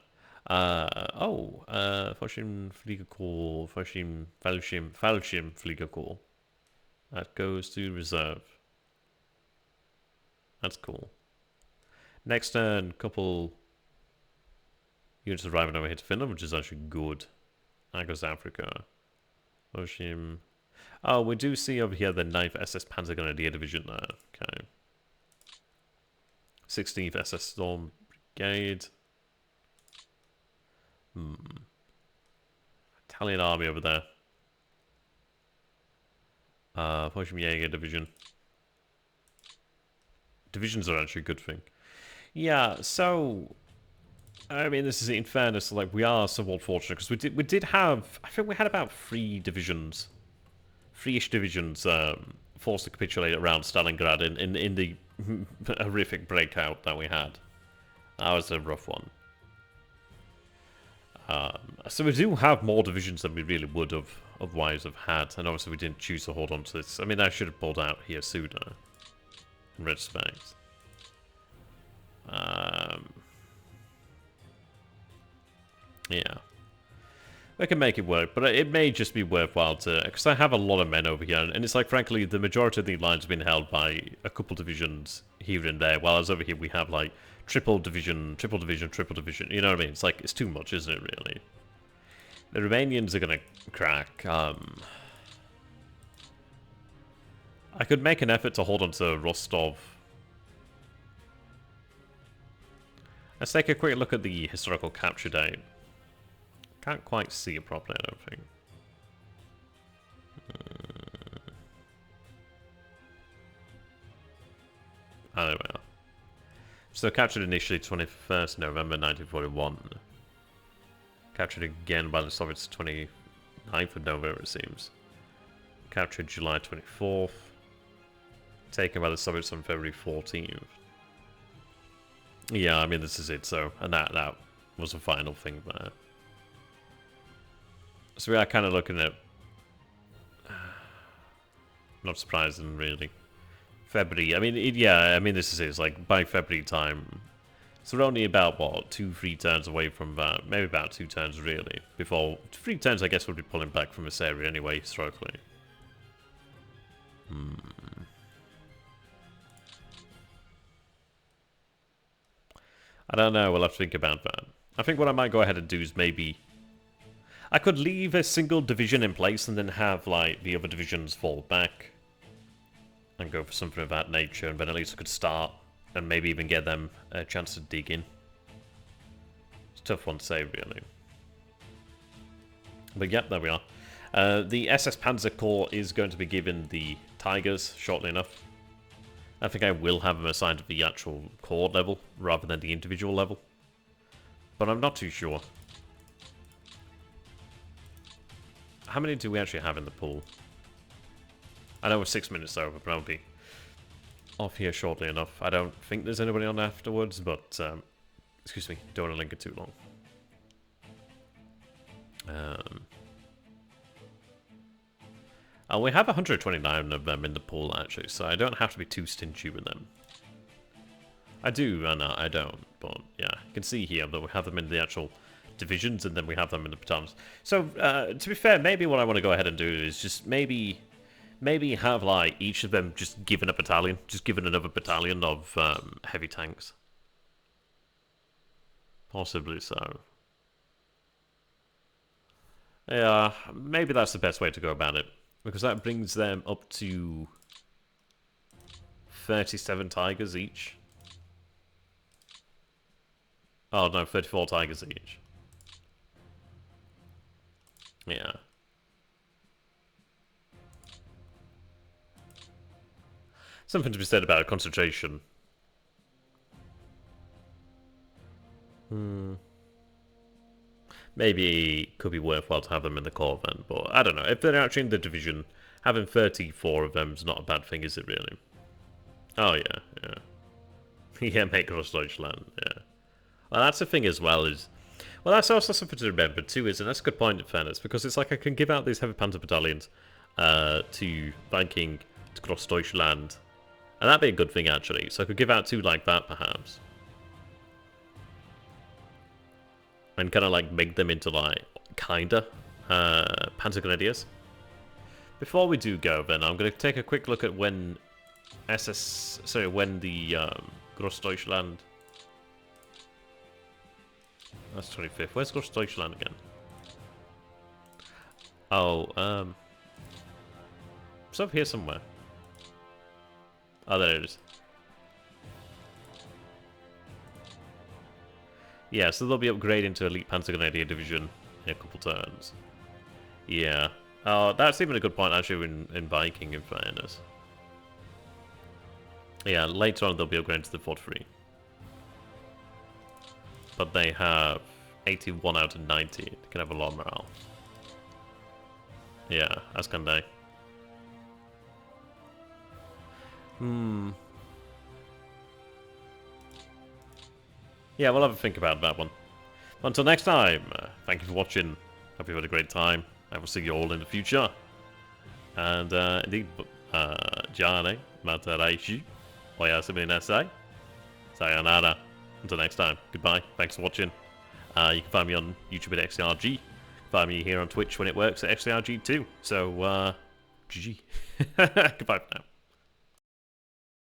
Fallschirmfliegerkorps, Fallschirmfliegerkorps. That goes to reserve. That's cool. Next turn, couple units arriving over here to Finland, which is actually good. That goes to Africa. Fallschirm. Oh, we do see over here the 9th SS Panzer Grenadier Division there. Okay. 16th SS Storm Brigade. Italian army over there. Jaeger division. Divisions are actually a good thing. Yeah, so I mean, this is in fairness, like we are somewhat fortunate because we did have, I think we had about 3 divisions, 3-ish divisions forced to capitulate around Stalingrad in the horrific breakout that we had. That was a rough one. So we do have more divisions than we really would have otherwise have had, and obviously we didn't choose to hold on to this. I mean, I should have pulled out here sooner, in retrospect. Yeah. We can make it work, but it may just be worthwhile to, because I have a lot of men over here, and it's like, frankly, the majority of the lines have been held by a couple divisions here and there, whereas over here we have, like, triple division, triple division, you know what I mean? It's like, it's too much, isn't it, really? The Romanians are gonna crack. I could make an effort to hold on to Rostov. Let's take a quick look at the historical capture date. Can't quite see it properly, I don't think. There we are. So captured initially 21st November 1941. Captured again by the Soviets 29th of November, it seems. Captured July 24th. Taken by the Soviets on February 14th. Yeah, I mean, this is it, so... And that was the final thing there. So we are kind of looking at... Not surprising, really. February, I mean, yeah, I mean, this is it. It's like, by February time... So we're only about, what, 2-3 turns away from that. Maybe about 2 turns, really. Before... 3 turns, I guess, we'll be pulling back from this area anyway, historically. I don't know, we'll have to think about that. I think what I might go ahead and do is maybe... I could leave a single division in place and then have, like, the other divisions fall back. And go for something of that nature, and then at least I could start and maybe even get them a chance to dig in. It's a tough one to say, really. But yep, there we are. The SS Panzer Corps is going to be given the Tigers shortly enough. I think I will have them assigned to the actual corps level rather than the individual level. But I'm not too sure. How many do we actually have in the pool? I know we're 6 minutes over, but I'll be off here shortly enough. I don't think there's anybody on afterwards, but, excuse me, don't want to link it too long. We have 129 of them in the pool, actually, so I don't have to be too stingy with them. I do, and I don't, but yeah, you can see here that we have them in the actual divisions, and then we have them in the battalions. So, to be fair, maybe what I want to go ahead and do is just maybe have, like, each of them just given a battalion. Just given another battalion of heavy tanks. Possibly so. Yeah, maybe that's the best way to go about it. Because that brings them up to 37 Tigers each. Oh no, 34 Tigers each. Yeah. Something to be said about concentration. Maybe it could be worthwhile to have them in the core then, but I don't know. If they're actually in the division, having 34 of them is not a bad thing, is it really? Oh yeah, yeah. Yeah, make Grossdeutschland, yeah. Well, that's the thing as well, is... Well, that's also something to remember too, and that's a good point in fairness, because it's like I can give out these heavy panzer battalions to Viking, to Grossdeutschland, and that'd be a good thing actually, so I could give out two like that perhaps. And kind of like make them into like, kinda, Panzer Grenadiers. Before we do go then, I'm going to take a quick look at when when the Grossdeutschland... That's 25th. Where's Grossdeutschland again? Oh, it's up here somewhere. Oh, there it is. Yeah, so they'll be upgrading to Elite Panzer Grenadier Division in a couple turns. Yeah. Oh, that's even a good point actually in Viking, in fairness. Yeah, later on they'll be upgrading to the 43. But they have 81 out of 90. They can have a lot of morale. Yeah, as can they. Yeah, we'll have a think about that one. But until next time, thank you for watching. Hope you had a great time. I will see you all in the future. And indeed, Jane, Mataraishi, Oyasumi Nasai, Sayonara. Until next time, goodbye. Thanks for watching. You can find me on YouTube at XTRG. You can find me here on Twitch when it works at XTRG too. So, GG. Goodbye for now.